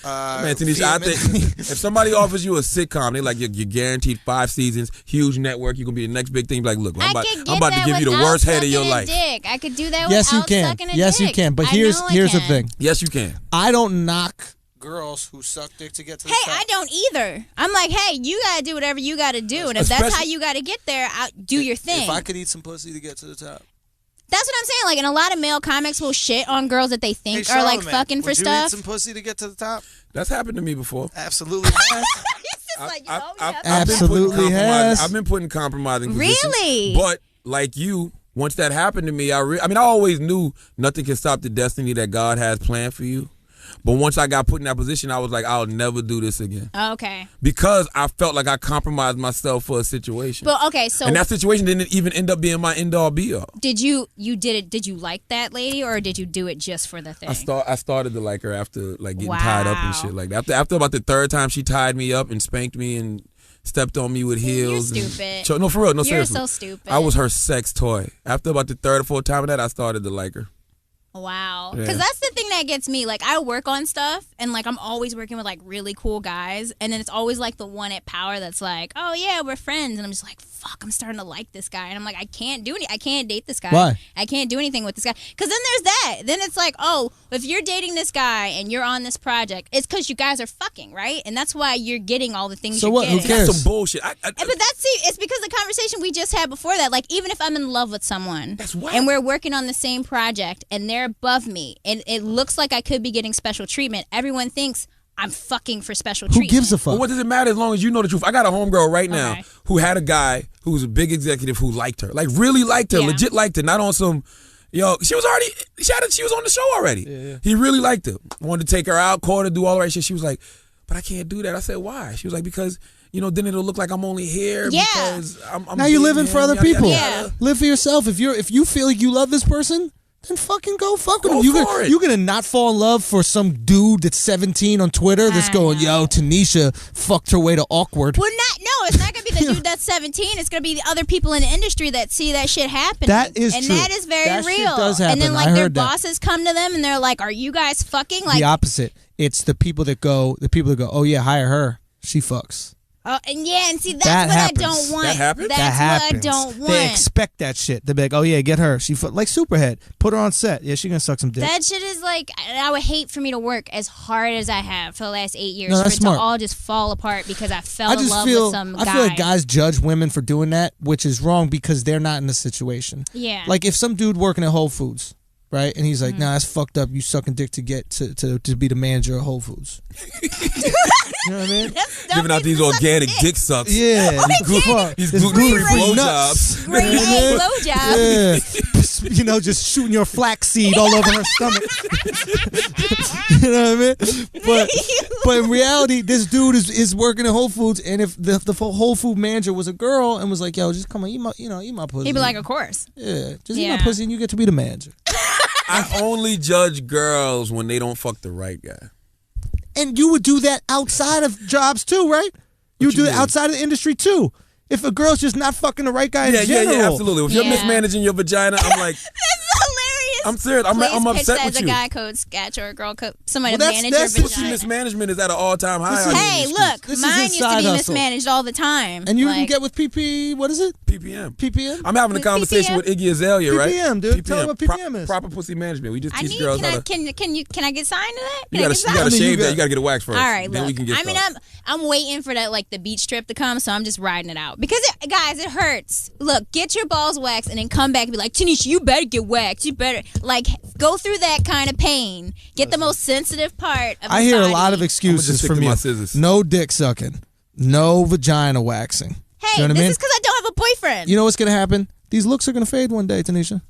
Man, Tanisha, I think vehemently. if somebody offers you a sitcom, they like you're guaranteed 5 seasons, huge network, you're gonna be the next big thing. Like, look, I'm about to give you the worst head of your life. Dick. I could do that Yes, you without can. sucking a Yes, dick. you can. But I here's know I the can. thing. Yes, you can. I don't knock. girls who suck dick to get to the Hey, top. I don't either. I'm like, hey, you gotta do whatever you gotta do, and if that's how Especially- you gotta get there, do your thing. If I could eat some pussy to get to the top. That's what I'm saying. Like, and a lot of male comics will shit on girls that they think Hey, are like Charlamagne, fucking for would you stuff. eat some pussy to get to the top? That's happened to me before. Absolutely. Has. It's just like, I've- oh, I've- yeah. I've been Absolutely putting compromising- has. I've been putting compromising positions. Really? But like you, once that happened to me, I always knew nothing can stop the destiny that God has planned for you. But once I got put in that position, I was like, I'll never do this again. Okay. Because I felt like I compromised myself for a situation. But okay, so and that situation didn't even end up being my end-all be-all. did you did it? Did you like that lady, or did you do it just for the thing? I started to like her after like getting tied up and Wow. shit like that. After about the third time she tied me up and spanked me and stepped on me with heels. You're and stupid. no, for real. No, You're seriously. so stupid. I was her sex toy. After about the third or fourth time of that, I started to like her. Wow. Yeah. Because that's the thing that gets me. Like, I work on stuff, and, like, I'm always working with, like, really cool guys. And then it's always, like, the one at Power that's like, oh, yeah, we're friends. And I'm just like, fuck, I'm starting to like this guy. And I'm like, I can't date this guy. Why? I can't do anything with this guy. Because then there's that. Then it's like, oh, if you're dating this guy and you're on this project, it's because you guys are fucking, right? And that's why you're getting all the things So you're what? Who getting. cares? That's some bullshit. But it's because the conversation we just had before that, like, even if I'm in love with someone That's whack. and we're working on the same project and they're above me and it looks like I could be getting special treatment, everyone thinks I'm fucking for special Who treatment. gives a But fuck? what does it matter as long as you know the truth? I got a homegirl right now Okay. who had a guy who was a big executive who liked her. Like, really liked her. Yeah. Legit liked her. Not on some, she was on the show already. He really liked her. Wanted to take her out, call her, do all the right shit. She was like, but I can't do that. I said, why? She was like, because, then it'll look like I'm only here Yeah. because I'm Now you're dating living for him, other yada, yada, people. yada. Yeah. Live for yourself. If you feel like you love this person, then fucking go fuck with Go him. for it. You're gonna not fall in love for some dude that's 17 on Twitter that's I going, know. yo, Tanisha fucked her way to awkward. Well, it's not gonna be the dude that's 17. It's gonna be the other people in the industry that see that shit happening. That is and true. that is very That shit real. does And then happen. like I their heard that. bosses come to them and they're like, "Are you guys fucking?" Like, The opposite. It's the people that go, oh yeah, hire her. She fucks. and see that's That what happens. I don't want. That happens? That's That happens. what I don't want. They expect that shit. They're like, oh yeah, get her. She like Superhead. Put her on set. Yeah, she gonna suck some dick. That shit is like, I would hate for me to work as hard as I have for the last 8 years No, for that's it smart. to all just fall apart because I fell I in just love feel with some guy. I feel like guys judge women for doing that, which is wrong because they're not in the situation. Yeah. Like if some dude working at Whole Foods, right, and he's like, Mm-hmm. nah, that's fucked up. You sucking dick to get to be the manager of Whole Foods. You know what I mean? Giving out these organic dick sucks. Yeah, these These this gluten-free gluten-free blowjobs. nuts. Great A blowjob. Yeah, just shooting your flaxseed all over her stomach. You know what I mean? But in reality, this dude is working at Whole Foods, and if the Whole Food manager was a girl and was like, "Yo, just come on, eat my pussy," He'd be like, of course. "Yeah, just eat Yeah. my pussy, and you get to be the manager." I only judge girls when they don't fuck the right guy. And you would do that outside of jobs too, right? You would do it outside of the industry too. If a girl's just not fucking the right guy in general. Yeah, absolutely. If you're mismanaging your vagina, I'm like, That's hilarious. I'm serious. I'm upset with as you. a guy code sketch or a girl code. Somebody Well, manage your Pussy vagina. mismanagement is at an all-time high. Hey, look, This is mine his used to side be hustle. mismanaged all the time. And you like, can get with PP, what is it? PPM. PPM? I'm having a With conversation PPM? with Iggy Azalea, right? PPM, dude. Tell them what PPM is. Proper pussy management. We just I teach need. girls Can how I? to. Can I get signed to that? You gotta shave that. You gotta get a wax first. All right, then look. we can get I mean, started. I'm waiting for that like the beach trip to come, so I'm just riding it out because guys, it hurts. Look, get your balls waxed and then come back and be like, Tanisha, you better get waxed. You better like go through that kind of pain. Get the most sensitive part of I the hear body. a lot of I'ma excuses just stick from to my you. scissors. No dick sucking. No vagina waxing. Hey, you know what this I mean? is because I don't have a boyfriend. You know what's going to happen? These looks are going to fade one day, Tanisha.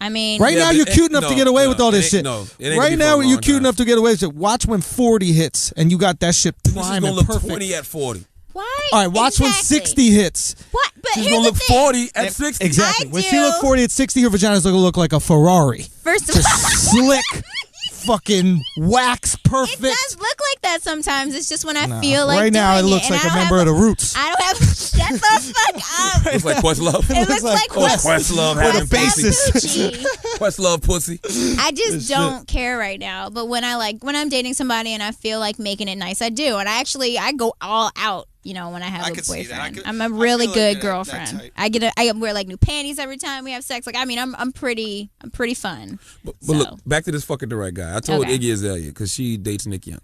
I mean, Right Yeah, now, but you're it- cute enough to no, get away no, with all it this ain't- shit. no, it ain't gonna Right be for now, a you're long cute time. enough to get away with it. Watch when 40 hits and you got that shit This is prime gonna and look perfect. 20 at 40. why? All right, watch when 60 hits. What? But She's here's gonna the look thing. 40 at 60. Exactly. I When she do. look 40 at 60, her vagina's going to look like a Ferrari. First of all, Slick, fucking wax perfect. it does look like that sometimes. It's just when I feel like right now, it doing looks and like I a don't member have of the Roots. I don't have. Shut the fuck up. Looks like Questlove. It looks like Questlove With having a basis. pussy. Questlove pussy. I just don't care right now. But when I'm dating somebody and I feel like making it nice, I do. And I go all out. You know, when I have I a could see that. boyfriend, I I'm a feel really like good you're that girlfriend. type. I wear like new panties every time we have sex. Like I mean, I'm pretty fun. But So. look, back to this fucking the right guy. I told Okay. Iggy Azalea because she dates Nick Young.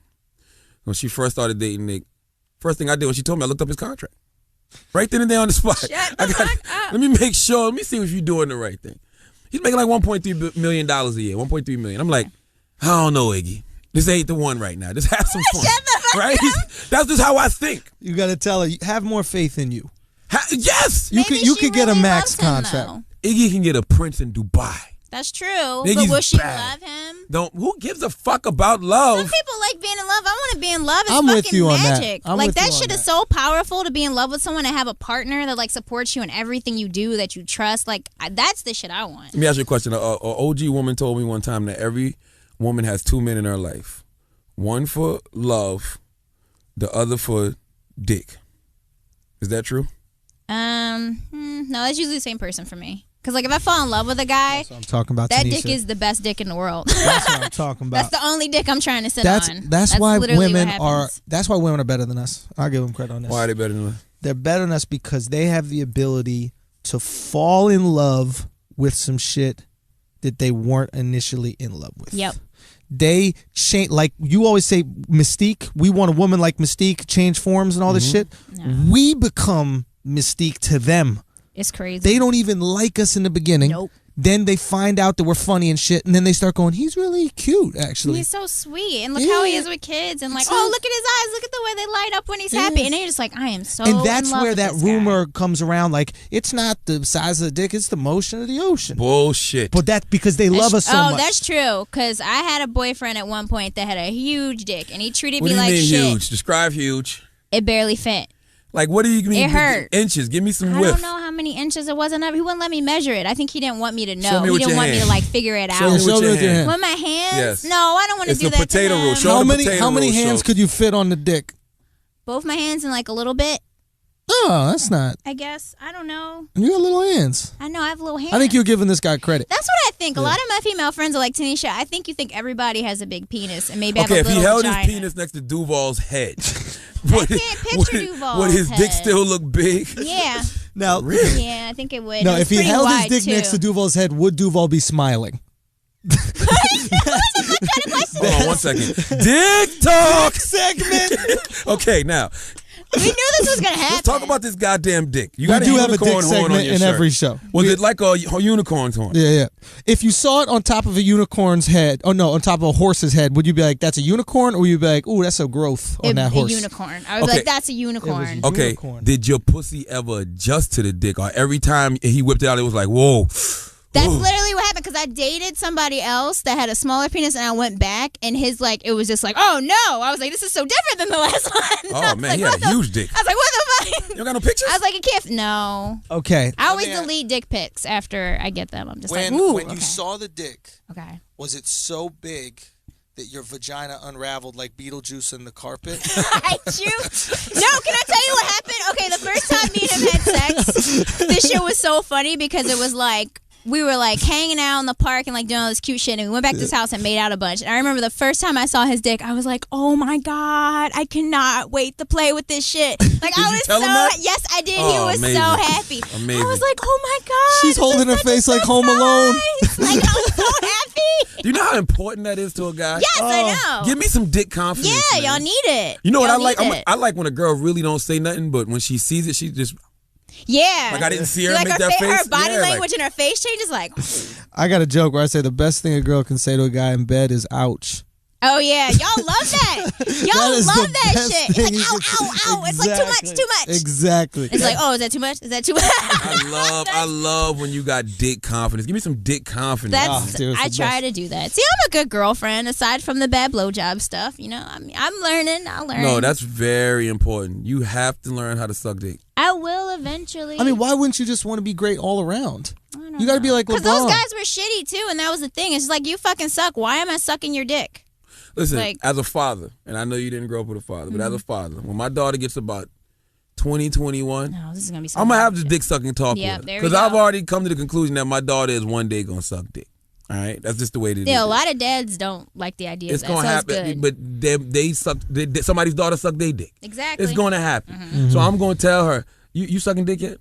When she first started dating Nick, first thing I did when she told me, I looked up his contract. Right then and there on the spot. Shut the fuck up. Let me make sure. Let me see if you're doing the right thing. He's making like $1.3 million a year. $1.3 million. I'm like, I don't know, Iggy. This ain't the one right now. Just have some fun. Shut the fuck right? up. That's just how I think. You got to tell her, have more faith in you. Yes. You Maybe could she get a really max loves him, contract. though. Iggy can get a prince in Dubai. That's true. Niggas But will she bad. love him? Who gives a fuck about love? Some people like being in love. I want to be in love. It's I'm with fucking you on that. magic. I'm Like with you that on shit is that. so powerful to be in love with someone and have a partner that like supports you in everything you do, that you trust. Like that's the shit I want. Let me ask you a question. A OG woman told me one time that every woman has two men in her life. One for love, the other for dick. Is that true? No, that's usually the same person for me. Cause like if I fall in love with a guy, That's what I'm talking about, that Tanisha. dick is the best dick in the world. That's what I'm talking about. That's the only dick I'm trying to sit That's on. that's why literally women what are. happens. That's why women are better than us. I'll give them credit on this. Why are they better than us? They're better than us because they have the ability to fall in love with some shit that they weren't initially in love with. Yep. They change, like you always say, Mystique. We want a woman like Mystique, change forms and all this shit. No. We become Mystique to them. It's crazy. They don't even like us in the beginning. Nope. Then they find out that we're funny and shit, and then they start going, he's really cute, actually. He's so sweet, and look how he Yeah. is with kids, and like, So- oh, look at his eyes, look at the way they light up when he's happy, and then you're just like, I am so. And that's in love where with that this guy. rumor comes around, like, it's not the size of the dick, it's the motion of the ocean. Bullshit. But that's because they love us so much. That's true. Because I had a boyfriend at one point that had a huge dick, and he treated What me do you like mean shit. huge? Describe huge. It barely fit. Like, what do you mean? It hurt. Inches. Give me some I width. don't know how many inches it was. He wouldn't let me measure it. I think he didn't want me to know. Show me He with didn't your want me to hand. like figure it Show out. me Show me with your hand. With my hands? Yes. No, I don't want to It's do the that. potato to rule. him. Show How the many potato hands roll show. could you fit on the dick? Both my hands in like a little bit, Oh, that's not. I guess. I don't know. You got little hands. I know I have little hands. I think you're giving this guy credit. That's what I think. A lot of my female friends are like, Tanisha, I think you think everybody has a big penis and maybe Okay, have if a he little held vagina. his penis next to Duval's head, I can't picture Duval's would his dick head. still look big? Yeah. Now, Yeah, I think it would. no, It was if he pretty held his wide, dick too. next to Duval's head, would Duval be smiling? Hold on 1 second. Dick talk segment. Okay, now We knew this was gonna happen. let's talk about this goddamn dick. You We got do a have a unicorn dick horn on segment your in shirt. every show. Was it like a unicorn's horn? Yeah, yeah. If you saw it on top of a unicorn's head, oh no, on top of a horse's head, would you be like, that's a unicorn? Or would you be like, ooh, that's a growth on that A horse? unicorn. I was Okay. like, that's a unicorn. Okay, Unicorn. did your pussy ever adjust to the dick, or every time he whipped it out, it was like, whoa? That's Ooh. literally what happened because I dated somebody else that had a smaller penis, and I went back, and his like it was just like, oh no! I was like, this is so different than the last one. I Oh was man, like, he had what a the- huge dick. I was like, what the fuck? You don't got no pictures? I was like, it can't. No, Okay. I always Let me delete dick pics after I get them. I'm just When like, ooh, when okay. you saw the dick, Okay. was it so big that your vagina unraveled like Beetlejuice in the carpet? I chew. No, can I tell you what happened? Okay, the first time me and him had sex, this shit was so funny because it was like we were like hanging out in the park and like doing all this cute shit, and we went back to his house and made out a bunch. And I remember the first time I saw his dick, I was like, "Oh my god, I cannot wait to play with this shit!" Like I was tell him that? yes, I did. Oh, He was amazing. so happy. Amazing. I was like, "Oh my god!" She's holding her face like Home Alone. Like I was so happy. Do you know how important that is to a guy? Yes, I know. Give me some dick confidence. Yeah, man. y'all need it. You know what Y'all I like? need it. I like when a girl really don't say nothing, but when she sees it, she just Yeah. like I didn't see her like make her, that face. her body Yeah, like- language and her face changes like, I got a joke where I say the best thing a girl can say to a guy in bed is "ouch." oh yeah, y'all love that. Y'all That is love the that best shit. It's thing like you ow, can ow, say. ow. It's like too much, too much. Exactly. It's like, oh, is that too much? Is that too much? I love when you got dick confidence. Give me some dick confidence. That's dude, it's I the try best. to do that. See, I'm a good girlfriend aside from the bad blowjob stuff. You know, I'm learning. I'll learn. No, that's very important. You have to learn how to suck dick. I will eventually. I mean, why wouldn't you just want to be great all around? You got to be like LeBron. because those guys were shitty too, and that was the thing. It's just like you fucking suck. Why am I sucking your dick? Listen, Like- as a father, and I know you didn't grow up with a father, but as a father, when my daughter gets about 20, 21, No, this is gonna be. I'm going to have the dick sucking talk Yeah, with there her. we Because I've go. already come to the conclusion that my daughter is one day going to suck dick. All right? That's just the way it is. Yeah, a lot of dads don't like the idea It's of that. going to So happen. it's good. But they suck. Somebody's daughter sucked their dick. Exactly. It's going to happen. Mm-hmm. So I'm going to tell her, you sucking dick yet?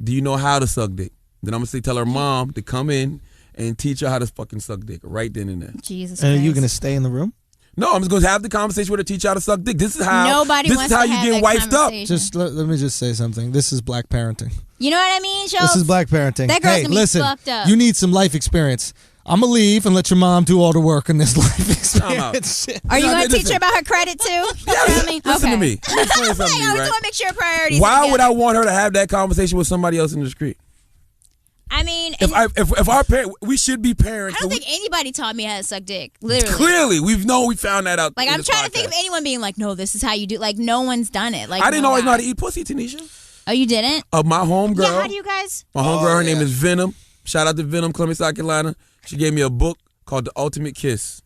Do you know how to suck dick? Then I'm going to tell her mom to come in and teach her how to fucking suck dick right then and there. Jesus. And are you Christ. going to stay in the room? No, I'm just going to have the conversation with her, teach her how to suck dick. This is how Nobody this wants is how to you have get that wifed up. conversation. Just let me just say something. This is black parenting. You know what I mean, Joe? This is black parenting. That girl's hey, gonna be listen, fucked up. you need some life experience. I'm going to leave and let your mom do all the work in this life out. experience shit. Are you No, going to teach listen. her about her credit too? You know what I mean? Listen okay. to me. Let me explain something to I you, always right? want to make sure priorities. Why would I want her to have that conversation with somebody else in the street? I mean, If our parents, we should be parents. I don't but think anybody taught me how to suck dick. Literally. clearly, we found that out. Like, in I'm this trying to think podcast. of anyone being like, no, this is how you do. Like, no one's done it. Like, I didn't no always know how guy. to eat pussy, Tanisha. Oh, you didn't? My homegirl. Yeah, how do you guys? My homegirl, her name is Venom. Shout out to Venom, Columbia, South Carolina. She gave me a book called The Ultimate Kiss,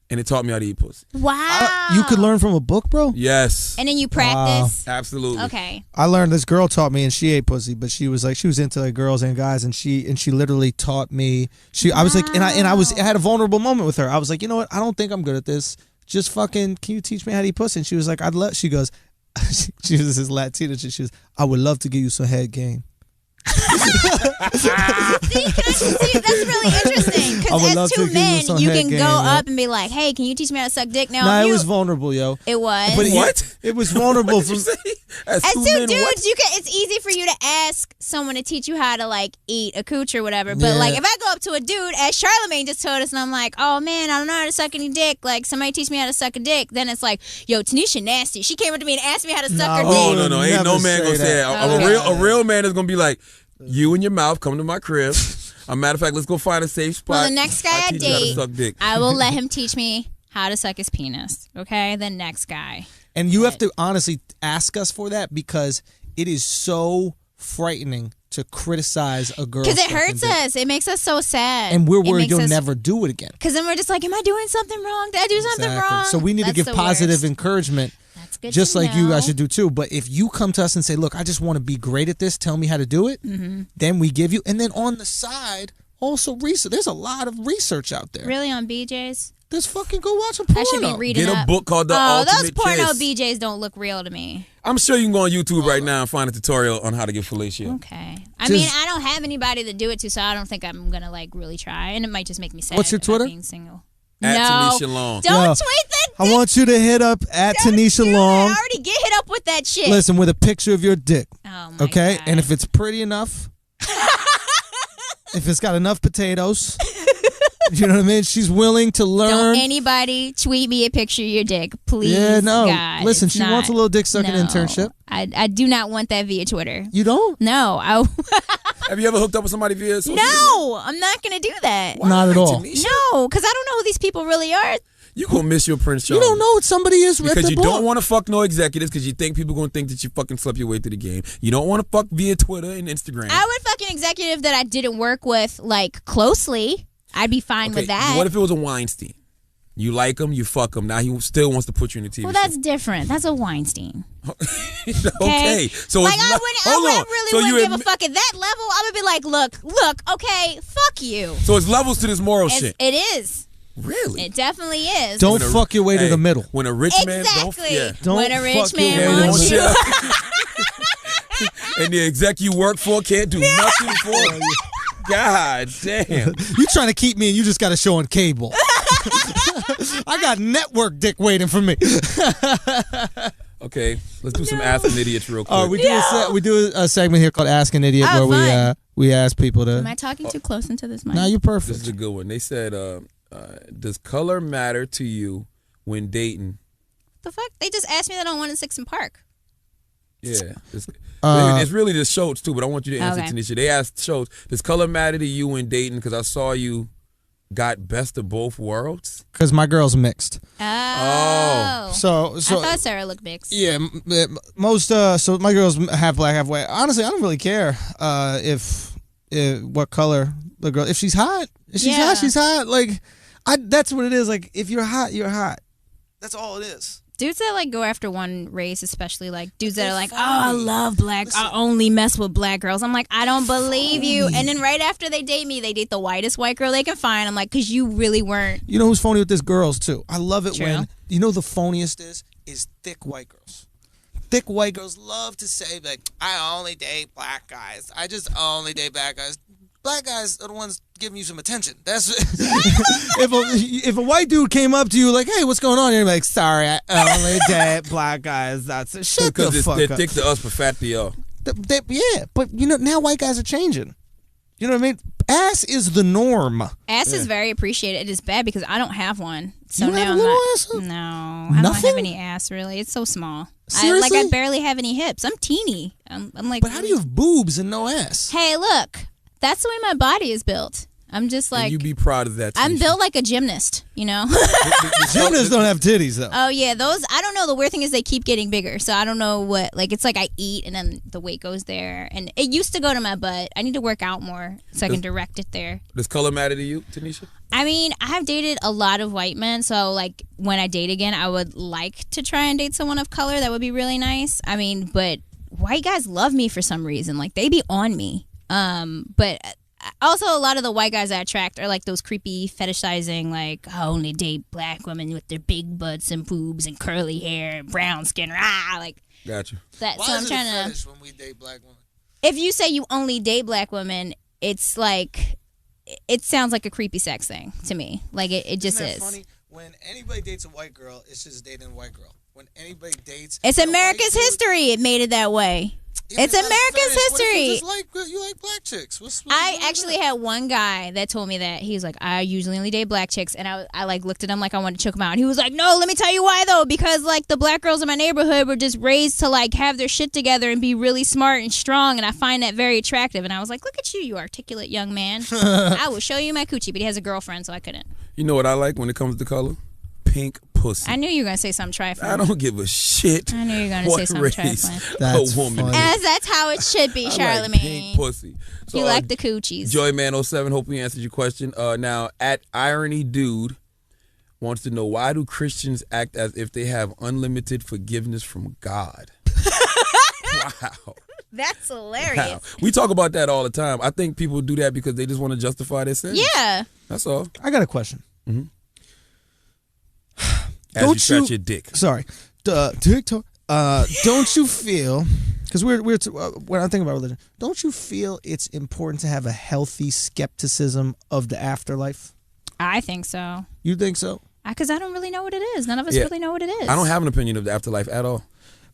and it taught me how to eat pussy. Wow. You could learn from a book, bro? Yes, And then you practice. absolutely. Okay. I learned this girl taught me, and she ate pussy, but she was into like girls and guys, and she literally taught me. I was like, and I had a vulnerable moment with her. I was like, you know what? I don't think I'm good at this. Just fucking, can you teach me how to eat pussy? And she was like, She goes, she was this Latina. She was, I would love to give you some head game. See, that's really interesting. I would Because love as to two give you men, some you head can game, go yo. up and be like, hey, can you teach me how to suck dick? Now, Nah, if it you, was vulnerable, yo. It was. But What? It was vulnerable. What did you say? As As two two men, dudes, what? it's easy for you to ask someone to teach you how to like eat a cooch or whatever. But Yeah. like if I go up to a dude, as Charlamagne just told us, and I'm like, oh man, I don't know how to suck any dick. Like somebody teach me how to suck a dick. Then it's like, yo, Tanisha nasty. She came up to me and asked me how to suck her No. dick. No, ain't no Never man say gonna say that. that. Okay. A real man is gonna be like, you and your mouth come to my crib. A matter of fact, let's go find a safe spot. Well, the next guy I I'll teach you how to date, suck dick. I will let him teach me how to suck his penis. Okay, the next guy. And you have to honestly ask us for that because it is so frightening to criticize a girl. Because it sucking hurts dick. us. It makes us so sad. And we're It worried makes you'll us- never do it again. Because then we're just like, am I doing something wrong? Did I do something Exactly. wrong? So we need That's to give the positive worst. encouragement, That's good just to like you know. guys should do too. But if you come to us and say, look, I just want to be great at this, tell me how to do it, then we give you. And then on the side, also research. There's a lot of research out there. Really on BJ's? Just fucking go watch a porno. I should be reading Get a up. book called The Oh, those Ultimate porno Kiss. BJ's don't look real to me. I'm sure you can go on YouTube right now and find a tutorial on how to get fellatio. Okay. I Just- mean, I don't have anybody to do it to, so I don't think I'm gonna like really try, and it might just make me sad. What's your about Twitter? Being single. At no, Tanisha Long. don't Yo, tweet that. I want you to hit up at Don't Tanisha do that. Long. I already get hit up with that shit. Listen, with a picture of your dick. Oh my Okay? God. And if it's pretty enough, if it's got enough potatoes, you know what I mean? She's willing to don't learn. anybody tweet me a picture of your dick, please. Yeah, no. God, Listen, it's she wants a not- little dick sucking no. internship. I do not want that via Twitter. You don't? No, Have you ever hooked up with somebody via social media? no, I'm not gonna do that. Not at all. Tanisha? No, because I don't know who these people really are. You gonna miss your Prince You Charles. don't know what somebody is at Because the you bar. don't want to fuck no executives because you think people gonna think that you fucking slept your way through the game. You don't want to fuck via Twitter and Instagram. I would fuck an executive that I didn't work with like closely. I'd be fine with that. What if it was a Weinstein? You like him, you fuck him. Now he still wants to put you in the TV Well, show. that's different. That's a Weinstein. Okay. So like, it's I not, really wouldn't give a fuck at that level. I would be like, look, okay, fuck you. So it's levels to this moral shit. It is. Really? It definitely is. Don't fuck your way to the middle. When a rich man Don't when a rich fuck your man way to the wants you. middle. and the exec you work for can't do nothing for you. God damn. You trying to keep me and you just got a show on cable. I got network dick waiting for me. Okay, let's do some Ask an Idiots real quick. We do a segment here called Ask an Idiot where we ask people to. Am I talking too close into this mic? No, you're perfect. This is a good one. They said, does color matter to you when dating? The fuck? They just asked me that on 1 and 6 in Park. Yeah. It's really the Schultz, too, but I want you to answer, Okay. Tanisha. They asked Schultz, does color matter to you when dating? Because I saw you got best of both worlds. Because my girl's mixed. Oh. So I thought Sarah looked mixed. Yeah, most so my girls half black, half white. Honestly, I don't really care if what color the girl. If she's hot, hot, she's hot. Like that's what it is. Like if you're hot, you're hot. That's all it is. Dudes that like go after one race, especially like dudes that are like, oh, I love black. I only mess with black girls. I'm like, I don't believe you. And then right after they date me, they date the whitest white girl they can find. I'm like, because you really weren't. You know who's phony with this? Girls too. I love it True. when you know the phoniest is thick white girls. Thick white girls love to say like, I only date black guys. I just only date black guys. Black guys are the ones giving you some attention. That's if a white dude came up to you like, "Hey, what's going on?" You're like, "Sorry, I only date black guys." That's it. Shut the fuck they're up. thick to us, but fat to y'all. Yeah, but you know now white guys are changing. You know what I mean? Ass is the norm. Ass is very appreciated. It is bad because I don't have one. So You now have a I'm little not. ass? No, I don't Nothing? have any ass really. It's so small. Seriously? I barely have any hips. I'm teeny. I'm like. But how do you have boobs and no ass? Hey, look. That's the way my body is built. I'm just like. And you be proud of that. I'm Tanisha. built like a gymnast, you know? Gymnasts don't have titties though. Oh, yeah. Those, I don't know. The weird thing is they keep getting bigger. So I don't know what, like, it's like I eat and then the weight goes there. And it used to go to my butt. I need to work out more so I can direct it there. Does color matter to you, Tanisha? I mean, I have dated a lot of white men. So, like, when I date again, I would like to try and date someone of color. That would be really nice. I mean, but white guys love me for some reason. Like, they be on me. But also, a lot of the white guys I attract are like those creepy fetishizing, like, I only date black women with their big butts and boobs and curly hair and brown skin. Like Gotcha. that. Why So is I'm it trying a to. fetish when we date black women? If you say you only date black women, it's like it sounds like a creepy sex thing to me. Like it just Isn't that is. funny? When anybody dates a white girl, it's just dating a white girl. When anybody dates, It's a white America's dude- history. It made it that way. Yeah, It's but not a America's fetish. What if you history. just you like black chicks. What's I wrong with actually that? had one guy that told me that. He was like, I usually only date black chicks. And I like looked at him like I wanted to choke him out. And he was like, no, let me tell you why though. Because like the black girls in my neighborhood were just raised to like have their shit together and be really smart and strong. And I find that very attractive. And I was like, look at you, you articulate young man. I will show you my coochie. But he has a girlfriend, so I couldn't. You know what I like when it comes to color? Pink pussy. I knew you were going to say something trifling. I don't give a shit. I knew you were going to what say something race trifling. That's a woman funny. is. As that's how it should be, I like Charlemagne. pink pussy. So, You like the coochies. Joyman07, hope we answered your question. Now, at Irony Dude wants to know, why do Christians act as if they have unlimited forgiveness from God? Wow. That's hilarious. Wow. We talk about that all the time. I think people do that because they just want to justify their sins. Yeah. That's all. I got a question. As Don't you scratch you- your dick. Sorry, TikTok. Don't you feel? Because when I think about religion, don't you feel it's important to have a healthy skepticism of the afterlife? I think so. You think so? Because I don't really know what it is. None of us Yeah. really know what it is. I don't have an opinion of the afterlife at all.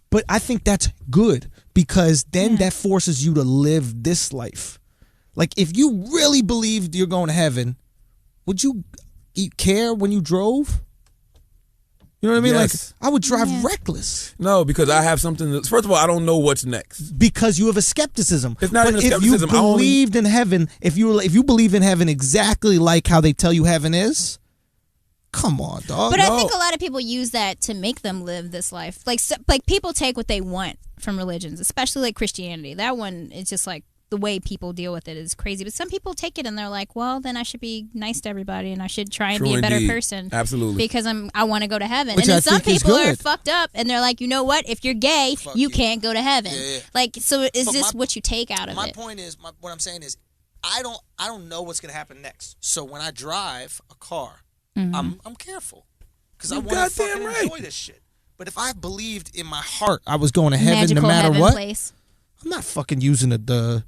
But I think that's good because then that forces you to live this life. Like if you really believed you're going to heaven, would you care when you drove? You know what I mean? Yes. Like I would drive reckless No, because I have something. First of all, I don't know what's next. because you have a skepticism. It's not but even a if skepticism. you I only- believed in heaven, if you believe in heaven exactly like how they tell you heaven is, come on, dog. But I No. think a lot of people use that to make them live this life. Like people take what they want from religions, especially like Christianity. That one is just like the way people deal with it is crazy. But some people take it and they're like, well, then I should be nice to everybody and I should try and True be a better indeed. person. Absolutely. Because I want to go to heaven. Which and then I some think is people are good. fucked up and they're like, you know what? If you're gay, Fuck you you. can't go to heaven. Yeah. Like, so is But this my- what you take out of My it? point is, what I'm saying is, I don't know what's gonna happen next. So when I drive a car, I'm careful because I You want to goddamn fucking right. enjoy this shit. But if I believed in my heart I was going to heaven Magical no matter heaven what, place. I'm not fucking using the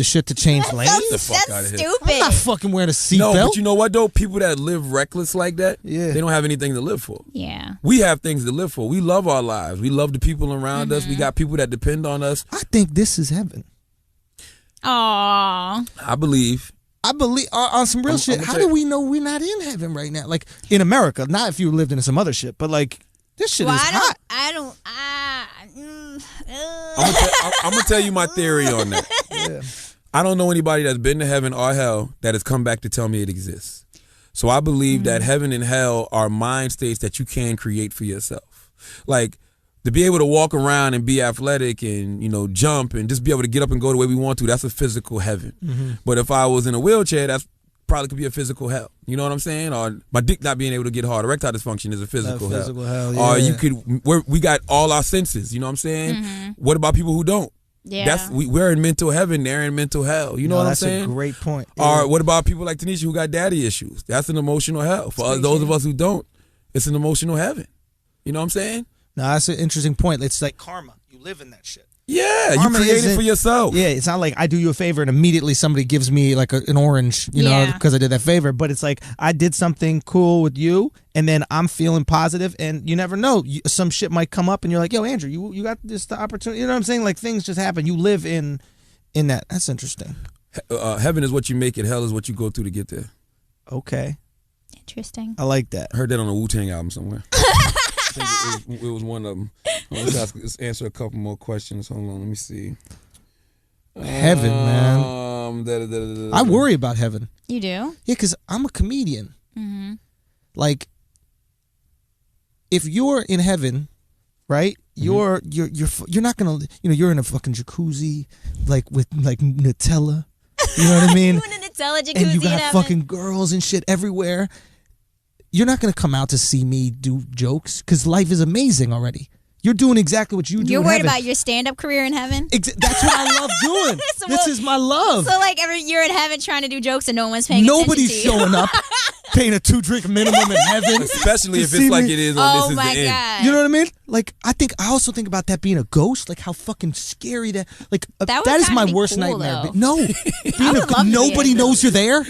shit to change lanes. the fuck That's outta here. stupid. I'm not fucking wearing a seatbelt. No, but you know what though? People that live reckless like that, Yeah. they don't have anything to live for. Yeah. We have things to live for. We love our lives. We love the people around us. Mm-hmm. We got people that depend on us. I think this is heaven. Aww. I believe. I believe on some real I'm shit. gonna How tell do you- we know we're not in heaven right now? Like in America, not if you lived in some other shit, but like this shit Well, is hot. I'm gonna tell you my theory on that. Yeah. I don't know anybody that's been to heaven or hell that has come back to tell me it exists. So I believe that heaven and hell are mind states that you can create for yourself. Like to be able to walk around and be athletic and, you know, jump and just be able to get up and go the way we want to, that's a physical heaven. But if I was in a wheelchair, that's probably could be a physical hell. You know what I'm saying? Or my dick not being able to get hard. Erectile dysfunction is a physical hell. physical hell, Or yeah. you could, we got all our senses. You know what I'm saying? What about people who don't? Yeah. We're in mental heaven. They're in mental hell. You know No, what I'm that's saying? a great point. Or what about people like Tanisha who got daddy issues? That's an emotional hell. For us, those of us who don't, it's an emotional heaven. You know what I'm saying? No, that's an interesting point. It's like karma. You live in that shit. Yeah, you Karma create it isn't- for yourself. yeah, it's not like I do you a favor and immediately somebody gives me like an orange, you know, Yeah. because I did that favor. But it's like I did something cool with you, and then I'm feeling positive, and you never know, some shit might come up, and you're like, "Yo, Andrew, you got this the opportunity." You know what I'm saying? Like things just happen. You live in that. That's interesting. Heaven is what you make it. Hell is what you go through to get there. Okay, Interesting. I like that. I heard that on a Wu-Tang album somewhere. I think it was one of them. Let's answer a couple more questions. Hold on, let me see. Heaven, man. I worry about heaven. You do? Yeah, because I'm a comedian. Like, if you're in heaven, right? You're not gonna, you know, you're in a fucking jacuzzi, like with like Nutella. You know what I mean? Doing an intelligent And you jacuzzi in got heaven. fucking girls and shit everywhere. You're not gonna come out to see me do jokes because life is amazing already. You're doing exactly what you do. You're in worried heaven. about your stand-up career in heaven? That's what I love doing. So This is my love. So like you're in heaven trying to do jokes and no one's paying Nobody's attention to you. showing up, paying a 2-drink minimum in heaven. Especially to if see it's like me. it is on Oh This Is my the End. god. You know what I mean? Like I also think about that being a ghost, like how fucking scary that. Like That would that is kinda my be worst cool, nightmare. though. No, would love to be nobody a knows you're there.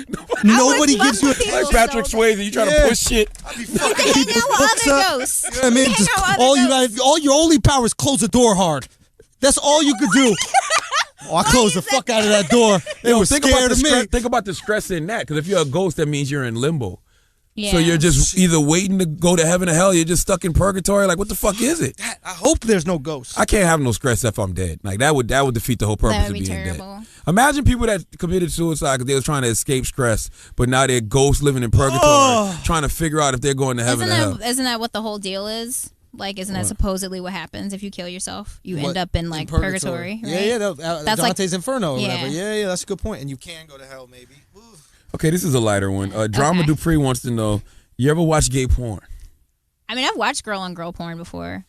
Nobody love gives you. to be- Like Patrick So Swayze, you trying Yeah. to push shit. You can hang out with books other up. ghosts. You know what I mean? Hang Just out with other all you ghosts. got, all your only power is close the door hard. That's all you could do. Oh, I closed the fuck out of that door. They were think scared about of the me. stress, think about the stress in that. Because if you're a ghost, that means you're in limbo. Yeah. So you're just either waiting to go to heaven or hell. You're just stuck in purgatory. Like what the fuck is it? I hope there's no ghosts. I can't have no stress if I'm dead. Like that would defeat the whole purpose That of would be being terrible. dead. Imagine people that committed suicide because they was trying to escape stress, but now they're ghosts living in purgatory, trying to figure out if they're going to heaven or hell. Isn't that what the whole deal is? Like, isn't that supposedly what happens if you kill yourself? You end What? up in like purgatory, right? Yeah, no, That's like- Dante's Inferno or Yeah. whatever. Yeah, that's a good point. And you Can go to hell, maybe. Oof. Okay, this is a lighter one. Drama Okay. Dupree wants to know: you ever watch gay porn? I mean, I've watched girl on girl porn before.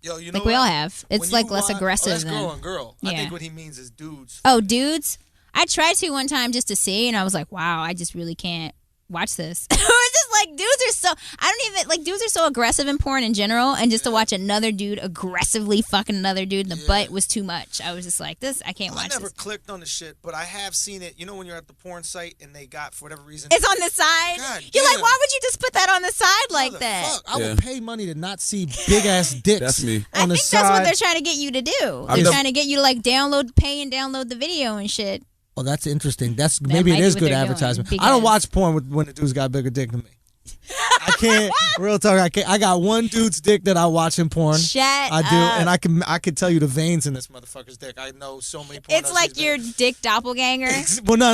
Yo, you know Like we what? all have. It's When like you less watch- aggressive that's than. girl on girl. I Yeah. think what he means is dudes. Oh, dudes. I tried to one time just to see, and I was like, wow, I just really can't watch this. It's just like dudes are so. I don't even like dudes are so aggressive in porn in general, and just to watch another dude aggressively fucking another dude in the butt was too much. I was just like, this, I can't I watch never this. clicked on the shit, but I have seen it. You know when you're at the porn site and they got, for whatever reason, It's on the side. God You're like, damn. why would you just put that on the side like Motherfuck. that? I Yeah. would pay money to not see big ass dicks. That's me. I On the think side. that's what they're trying to get you to do. I've They're never- trying to get you to like pay and download the video and shit. Oh, that's interesting. That's That maybe might it be is what good they're doing. advertisement. Big I don't ass. watch porn when the dude's got a bigger dick than me. I can't. Real talk. I can't. I got one dude's dick that I watch in porn. Shut I do, up. and I can tell you the veins in this motherfucker's dick. I know so many porn. It's like your dick doppelganger. Well, no,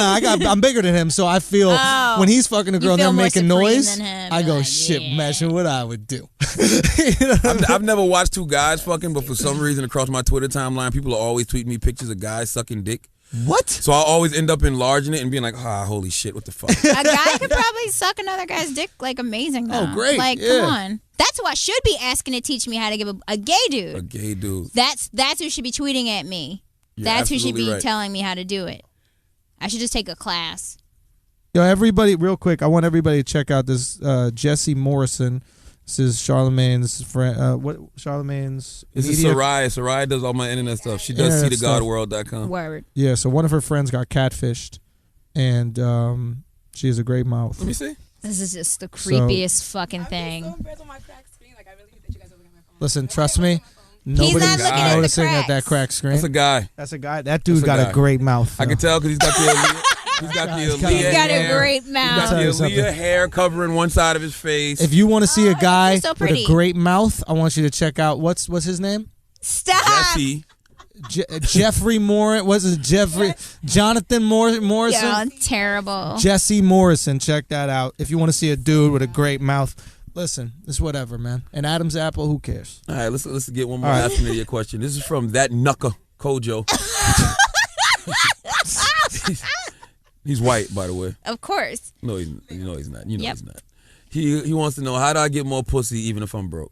I'm bigger than him, so I feel Oh. when he's fucking a girl and feel they're more making supreme noise, than him. I You're go, like, shit, yeah. imagine what I would do. You know? I've never watched two guys fucking, but for some reason across my Twitter timeline, people are always tweeting me pictures of guys sucking dick. What? So I always end up enlarging it and being like, holy shit, what the fuck? A guy could probably suck another guy's dick like amazing though. Oh, great. Like, Yeah. come on. That's who I should be asking to teach me how to give a gay dude. A gay dude. That's who should be tweeting at me. You're That's who should absolutely be right. telling me how to do it. I should just take a class. Yo, everybody, real quick, I want everybody to check out this Jesse Morrison. This is Charlamagne's friend. What Charlamagne's? This is media- Soraya. Soraya does all my internet stuff. She does Internet stuff. seethegodworld.com. Word. Yeah, so one of her friends got catfished, and she has a great mouth. Let me see. This is just the creepiest fucking I'm thing. so embarrassed on my cracked screen. Like, I really hate that you guys are looking at my phone. Listen, trust me, not nobody's looking at the noticing at that cracks. crack screen. That's a guy. That's a guy. That dude That's a got guy. a great mouth. I can tell because he's got the Aaliyah. He's got the He's got- Aaliyah He's got a hair. great He's mouth. got Tell the you something. Aaliyah hair covering one side of his face. If you want to see a guy so with pretty. a great mouth, I want you to check out what's his name? Stop. Jesse. Jeffrey Morrison. What's his Jeffrey? Jonathan Morrison. Yeah, terrible. Jesse Morrison. Check that out. If you want to see a dude with a great mouth, listen, it's whatever, man. And Adam's apple, who cares? All right, let's get one more All right. last minute question. This is from that knucker Kojo. He's white, by the way. Of course. No, he's not. You know Yep. he's not. He wants to know, how do I get more pussy even if I'm broke?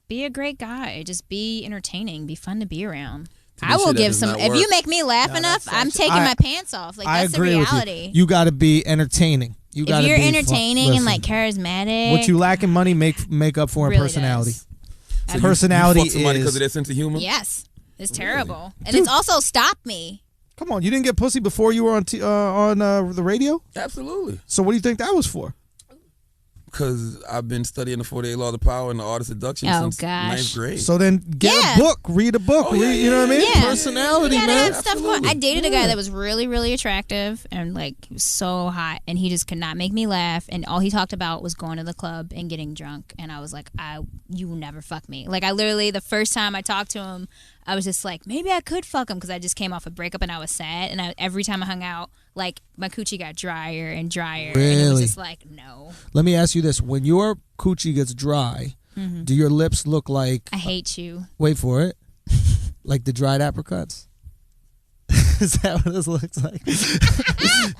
Be a great guy. Just be entertaining. Be fun to be around. Tanisha, I will that give does some. not If work. you make me laugh enough, I'm taking my pants off. Like, I that's the agree with reality. you. You got to be entertaining. You got If to you're be entertaining and like listen, charismatic, what you lack in money, make up for in really personality. does. So you- Personality you fuck somebody because is- of their sense of humor? Yes, it's terrible, and it's also stopped me. Come on, you didn't get pussy before you were on the radio. Absolutely. So what do you think that was for? Because I've been studying the 48 Laws of Power and the Art of Seduction Oh, since gosh. ninth grade. So then get Yeah. a book, read a book, Oh, yeah, you know what I mean? Yeah. Personality, You gotta man. have stuff going. I dated a guy that was really, really attractive and like he was so hot, and he just could not make me laugh. And all he talked about was going to the club and getting drunk. And I was like, you will never fuck me. Like I literally, the first time I talked to him, I was just like, maybe I could fuck him because I just came off a breakup and I was sad. And every time I hung out, like my coochie got drier and drier. And it was Really? just like, no, Let me ask you this: when your coochie gets dry, do your lips look like? I hate you. Wait for it, like the dried apricots. Is that what this looks like?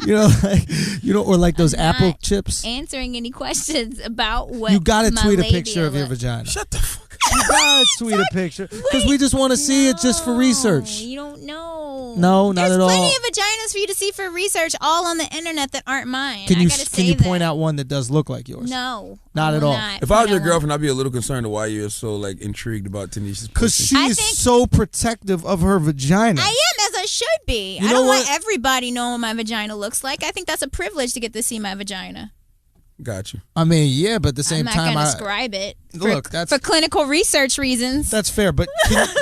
Or like those I'm apple not chips. Answering any questions about what You gotta my tweet a labia picture of your look- vagina. Shut the fuck up. You gotta tweet a picture because we just want to see it just for research. You don't know. No, not There's at all. plenty of vaginas for you to see for research, all on the internet that aren't mine. Can I you gotta can you say point that. out one that does look like yours? No, Not I at will all. not If I was point your out one. girlfriend, I'd be a little concerned of why you're so like intrigued about Tanisha's Because pussy. she I is think- so protective of her vagina. I am, as I should be. You I know don't want what? everybody knowing what my vagina looks like. I think that's a privilege to get to see my vagina. Got you. I mean, yeah, but at the I'm same not time, going to describe it Look, that's- for clinical research reasons. that's fair. But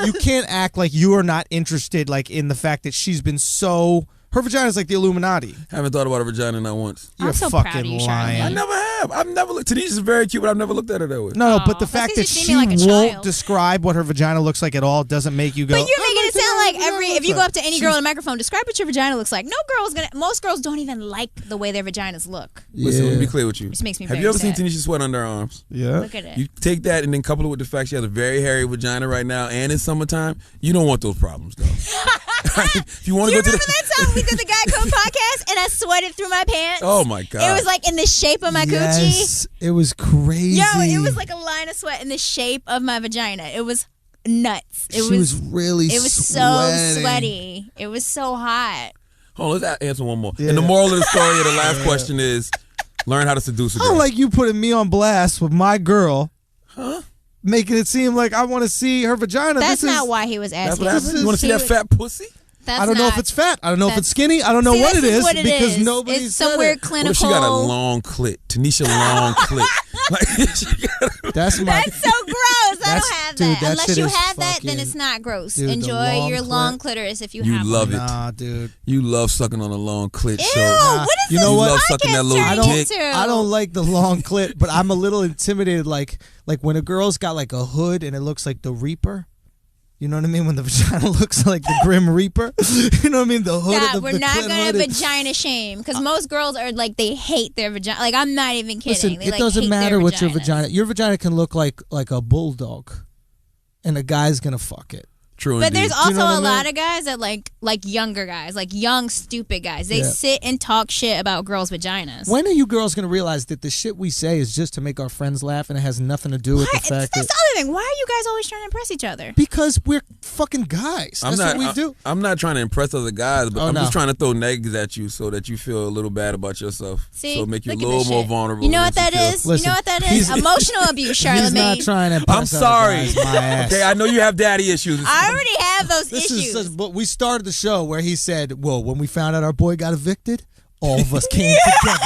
you can't act like you are not interested, like in the fact that she's been so. Her vagina is like the Illuminati. Haven't thought about a vagina not once. You're I'm so proud fucking of you, lying. I Charlamagne. never have. I've never looked. Tanisha's very cute, but I've never looked at her that way. No, but the Aw, fact that's that 'cause you she treat me like a won't child. describe what her vagina looks like at all doesn't make you go. But you're "Oh, making my it sound like vagina if looks you go like." up to any girl on a microphone, describe what your vagina looks like. No girl's gonna. Most girls don't even like the way their vaginas look. Listen, let me be Yeah. clear with you. Which makes me Have very you ever sad. seen Tanisha sweat under her arms? Yeah. Look at it. You take that and then couple it with the fact she has a very hairy vagina right now and it's summertime. You don't want those problems, though. If you want Do to you go to remember that time we did the Guy Code podcast and I sweated through my pants? Oh my god! It was like in the shape of my coochie. Yes, it was crazy. Yo, it was like a line of sweat in the shape of my vagina. It was nuts. It she was really. It was so sweating. sweaty. It was so hot. Hold on, let's answer one more. Yeah. And the moral of the story of the last question is: learn how to seduce a I girl. don't like you putting me on blast with my girl. Huh? Making it seem like I want to see her vagina. That's This is- not why he was That's asking. what happened. You want to see that fat pussy? That's I don't know if not- it's fat. I don't know if it's that's- skinny. I don't know See, what this it is what it because is. nobody It's said some weird it. clinical. What if she got a long clit? Tanisha long clit. Like she got That's my. That's so gross. I That's- don't have dude, that. that Unless shit you is have that, then fucking- it's not gross. Dude, the Enjoy long your clit. long clitoris if you You have love one. it. Nah, dude. You love sucking on a long clit. Ew, So what is You this know what? You love sucking that podcast little turning dick. into? I don't like the long clit, but I'm a little intimidated. Like when a girl's got like a hood and it looks like the Reaper. You know what I mean? When the vagina looks like the Grim Reaper. You know what I mean? The hood. Stop. of the, We're the not clit going hood. to vagina shame because most girls are like they hate their vagina. Like I'm not even kidding. Listen, They, it like, doesn't hate matter their what your vaginas. vagina. Your vagina can look like a bulldog, and a guy's gonna fuck it. True. But there's also You know what I a mean? lot of guys that like younger guys, like young stupid guys. They sit and talk shit about girls' vaginas. When are you girls gonna realize that the shit we say is just to make our friends laugh and it has nothing to do with the fact That's that the other thing. Why are you guys always trying to impress each other? because we're fucking guys. That's what we do. I'm not trying to impress other guys, but Oh, I'm no. just trying to throw negatives at you so that you feel a little bad about yourself. See, so make you a look at little this more shit. vulnerable. You know and what that insecure. is? Listen, You know what that is? Emotional abuse, He's not Charlamagne. trying to I'm impress other sorry. guys, my ass. Okay, I know you have daddy issues. I already have those This issues. is such, but we started the show where he said, "Well, when we found out our boy got evicted, all of us came together.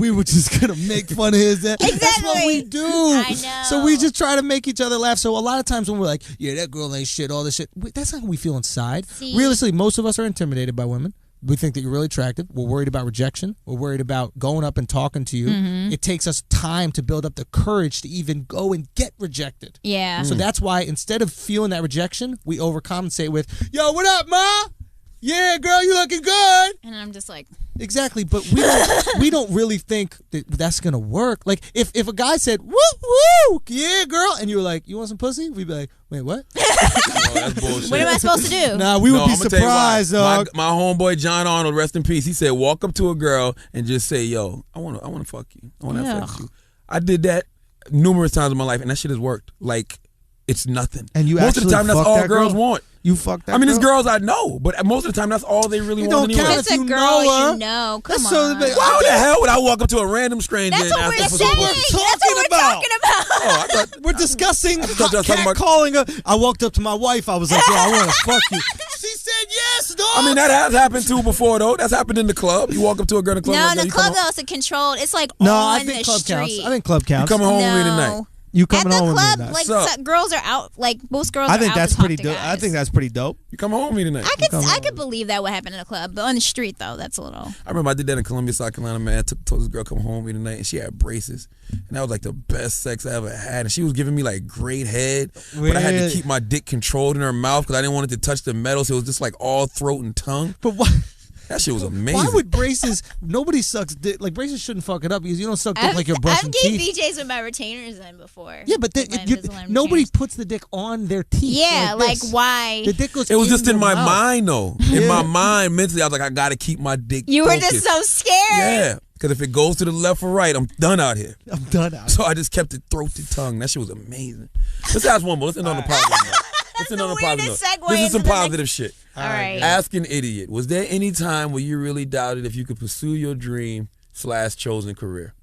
We were just gonna make fun of his ass. That's what we do. I know. So we just try to make each other laugh. So a lot of times when we're like, "Yeah, that girl ain't shit," all this shit, that's not how we feel inside. See? Realistically, most of us are intimidated by women. We think that you're really attractive. We're worried about rejection. We're worried about going up and talking to you. Mm-hmm. It takes us time to build up the courage to even go and get rejected. Yeah. So that's why instead of feeling that rejection, we overcompensate with, "Yo, what up, ma? Yeah, girl, you looking good." And I'm just like, Exactly, but we don't really think that that's gonna work. Like if a guy said, "Woo woo, yeah, girl," and you were like, "You want some pussy?" We'd be like, "Wait, what?" Oh, that's bullshit. what am I supposed to do? Nah, we would No, be I'ma tell you why. surprised, dog. My homeboy John Arnold, rest in peace. He said, walk up to a girl and just say, "Yo, I want to fuck you. I want to have sex with you." I did that numerous times in my life, and that shit has worked. Like, it's nothing. And you most of the actually time, that's fucked all that girls girl? want. You fucked that. I mean, it's girl? girls I know, but most of the time, that's all they really It want don't anyway. count It's if a you girl know her. you know. Come That's so on. big. Why the hell would I walk up to a random stranger That's and what ask we're them for saying. some That's pussy? what we're talking about. Oh, I thought We're discussing thought y'all talking about- calling her. I walked up to my wife. I was like, "Yo, I want to fuck you." She said yes, dog. I mean, that has happened too before, though. That's happened in the club. You walk up to a girl in the club. No, like, in "Yo, the you club coming- though, it's a controlled. It's like No, on I think the club street. counts. I think club You counts. coming home no. with me tonight?" You At coming the home with me club, tonight. like Sup? girls are out. Like most girls. I are think out that's to talk pretty to dope. I guys. think that's pretty dope. You coming home with me tonight? I could believe that would happen in a club, but on the street though, that's a little. I remember I did that in Columbia, South Carolina, man. I told this girl come home with me tonight, and she had braces. And that was like the best sex I ever had. And she was giving me like great head. But I had to Really? keep my dick controlled in her mouth because I didn't want it to touch the metal. So it was just like all throat and tongue. But why? That shit was amazing. Why would braces? Nobody sucks dick. Like braces shouldn't fuck it up because you don't suck dick like you're brushing I've gave teeth. BJs with my retainers in before. Yeah, but With my Invisalign nobody retainers. puts the dick on their teeth. Yeah, like this. why? The dick goes. It was just in their my mouth. mind, though. In Yeah. my mind, mentally, I was like, I got to keep my dick You were focused. just so scared. Yeah, because if it goes to the left or right, I'm done out here. I'm done out. So I just kept it throat to tongue. That shit was amazing. Let's ask one more. Let's end on the positive note. Let's end the on the positive note. weirdest segue This is some into the positive shit. All right. Ask an idiot. Was there any time where you really doubted if you could pursue your dream / chosen career?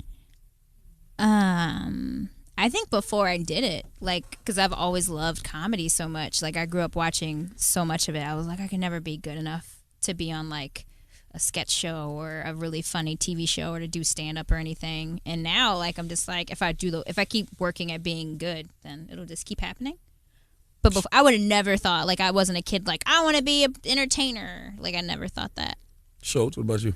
I think before I did it, like, because I've always loved comedy so much. Like, I grew up watching so much of it. I was like, I could never be good enough to be on like a sketch show or a really funny TV show or to do stand up or anything. And now, like, I'm just like, if I keep working at being good, then it'll just keep happening. But before, I would have never thought, like, I wasn't a kid, like, I want to be an entertainer. Like, I never thought that. Schultz, what about you?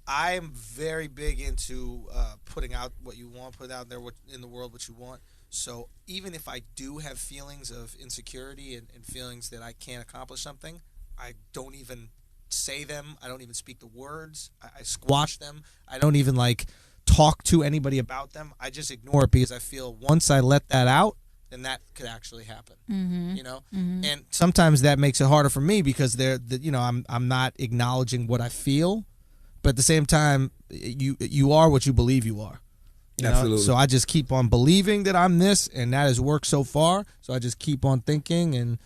I'm very big into putting out what you want, put out there in the world what you want. So even if I do have feelings of insecurity and feelings that I can't accomplish something, I don't even say them. I don't even speak the words. I squash them. I don't even like talk to anybody about them. I just ignore it because I feel once I let that out, then that could actually happen. You know, and sometimes that makes it harder for me because I'm not acknowledging what I feel, but at the same time, you are what you believe you are. You know? Absolutely. So I just keep on believing that I'm this, and that has worked so far. So I just keep on thinking, and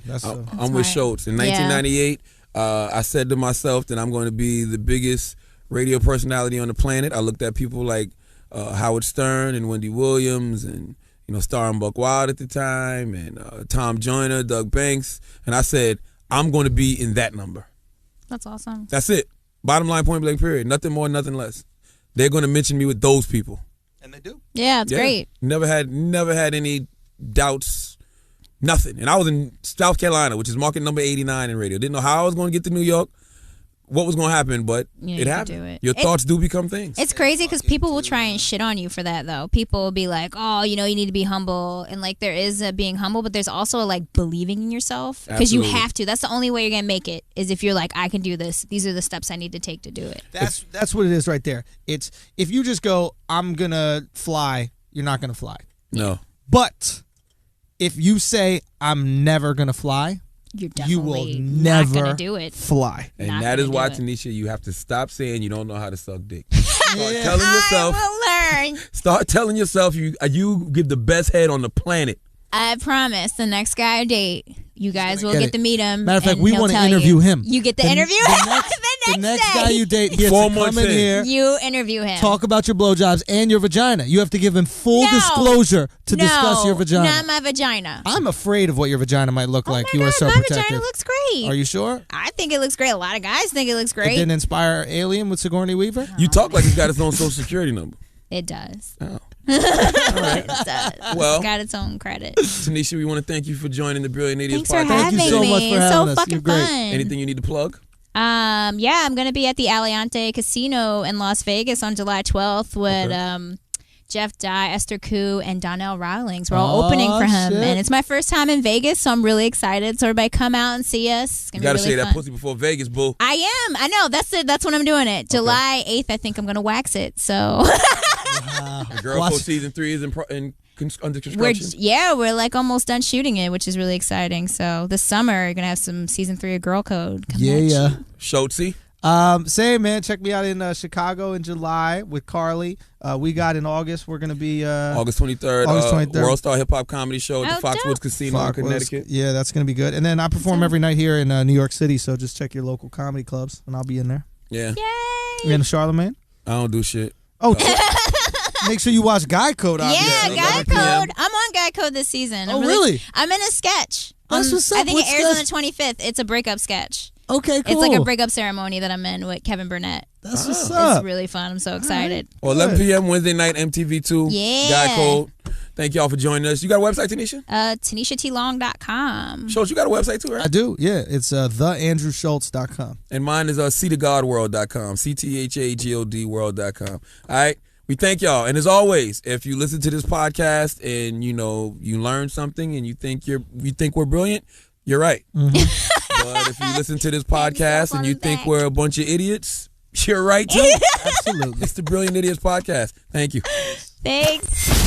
that's. I'm with Schultz. In 1998, I said to myself that I'm going to be the biggest radio personality on the planet. I looked at people like Howard Stern and Wendy Williams and Star and Buck Wild at the time and Tom Joyner, Doug Banks, and I said I'm going to be in that number. That's awesome. That's it. Bottom line, point blank, period. Nothing more, nothing less. They're going to mention me with those people. And they do. Yeah, it's great. Never had any doubts. Nothing. And I was in South Carolina, which is market number 89 in radio. Didn't know how I was going to get to New York, what was going to happen, but Yeah, it you happened. can do it. Your thoughts do become things. It's crazy because people will try and shit on you for that, though. People will be like, oh, you need to be humble. And, like, there is a being humble, but there's also, like, believing in yourself. Because you Absolutely. have to. That's the only way you're going to make it is if you're like, I can do this. These are the steps I need to take to do it. That's what it is right there. It's if you just go, I'm gonna fly, you're not gonna fly. No. But if you say I'm never gonna fly, You're you will definitely never not gonna do it. fly. And Not that is gonna why, do it. Tanisha, you have to stop saying you don't know how to suck dick. Start telling yourself. I will learn. Start telling yourself you give the best head on the planet. I promise. The next guy I date, you guys will Get get it. to meet him. Matter of fact, and we he'll want to tell interview you. him. You get the The- interview The next day. guy you date, he has Four to more come in things. here, You interview him. talk about your blowjobs and your vagina. You have to give him full No. disclosure to discuss your vagina. Not my vagina. I'm afraid of what your vagina might look like. Oh You my are God, so my protective. vagina looks great. Are you sure? I think it looks great. A lot of guys think it looks It great. didn't inspire Alien with Sigourney Weaver? You talk like it's got its own social security number. It does. Oh. It does. Well- It's got its own credit. Tanisha, we want to thank you for joining the Brilliant Idiots Thanks for podcast. having you so me. much for It's having so us. You're fucking great. fun. Anything you need to plug? Yeah, I'm gonna be at the Aliante Casino in Las Vegas on July 12th with Jeff Dye, Esther Koo, and Donnell Rawlings. We're all opening for him, shit. and it's my first time in Vegas, so I'm really excited. So everybody, come out and see us. It's You gonna got be to really say fun. that pussy before Vegas, boo. I am. I know. That's it. That's when I'm doing it. July 8th, I think I'm gonna wax it. So The Girl Watch- Code season 3 is under construction. we're like almost done shooting it, which is really exciting. So this summer, you're gonna have some season 3 of Girl Code. Coming at Yeah. you. Shotzi. Same, man. Check me out in Chicago in July with Carly. We got in August. We're going to be August 23rd. August 23rd. World Star Hip Hop Comedy Show at the Oh, Foxwoods dope. Casino in Connecticut. Yeah, that's going to be good. And then I perform every night here in New York City, so just check your local comedy clubs, and I'll be in there. Yeah. Yay! You in Charlemagne? I don't do shit. Oh, make sure you watch Guy Code. Yeah, obviously. Guy 11 p.m. Code. I'm on Guy Code this season. Oh, really? I'm in a sketch. That's what's up. I think What it airs on the sketch? 25th. It's a breakup sketch. Okay, cool. It's like a breakup ceremony that I'm in with Kevin Burnett. That's what's It's up. really fun. I'm so excited. Well, 11 p.m. Wednesday night, MTV2. Yeah. Guy Code. Thank y'all for joining us. You got a website, Tanisha? TanishaTlong.com. Schultz, you got a website too, right? I do, yeah. It's theandrewschultz.com. And mine is cthagodworld.com. CTHAGOD world.com. All right. We thank y'all. And as always, if you listen to this podcast and you learn something and you think we're brilliant, you're right. But if you listen to this podcast and you think we're a bunch of idiots, you're right too. Absolutely. It's the Brilliant Idiots podcast. Thank you. Thanks.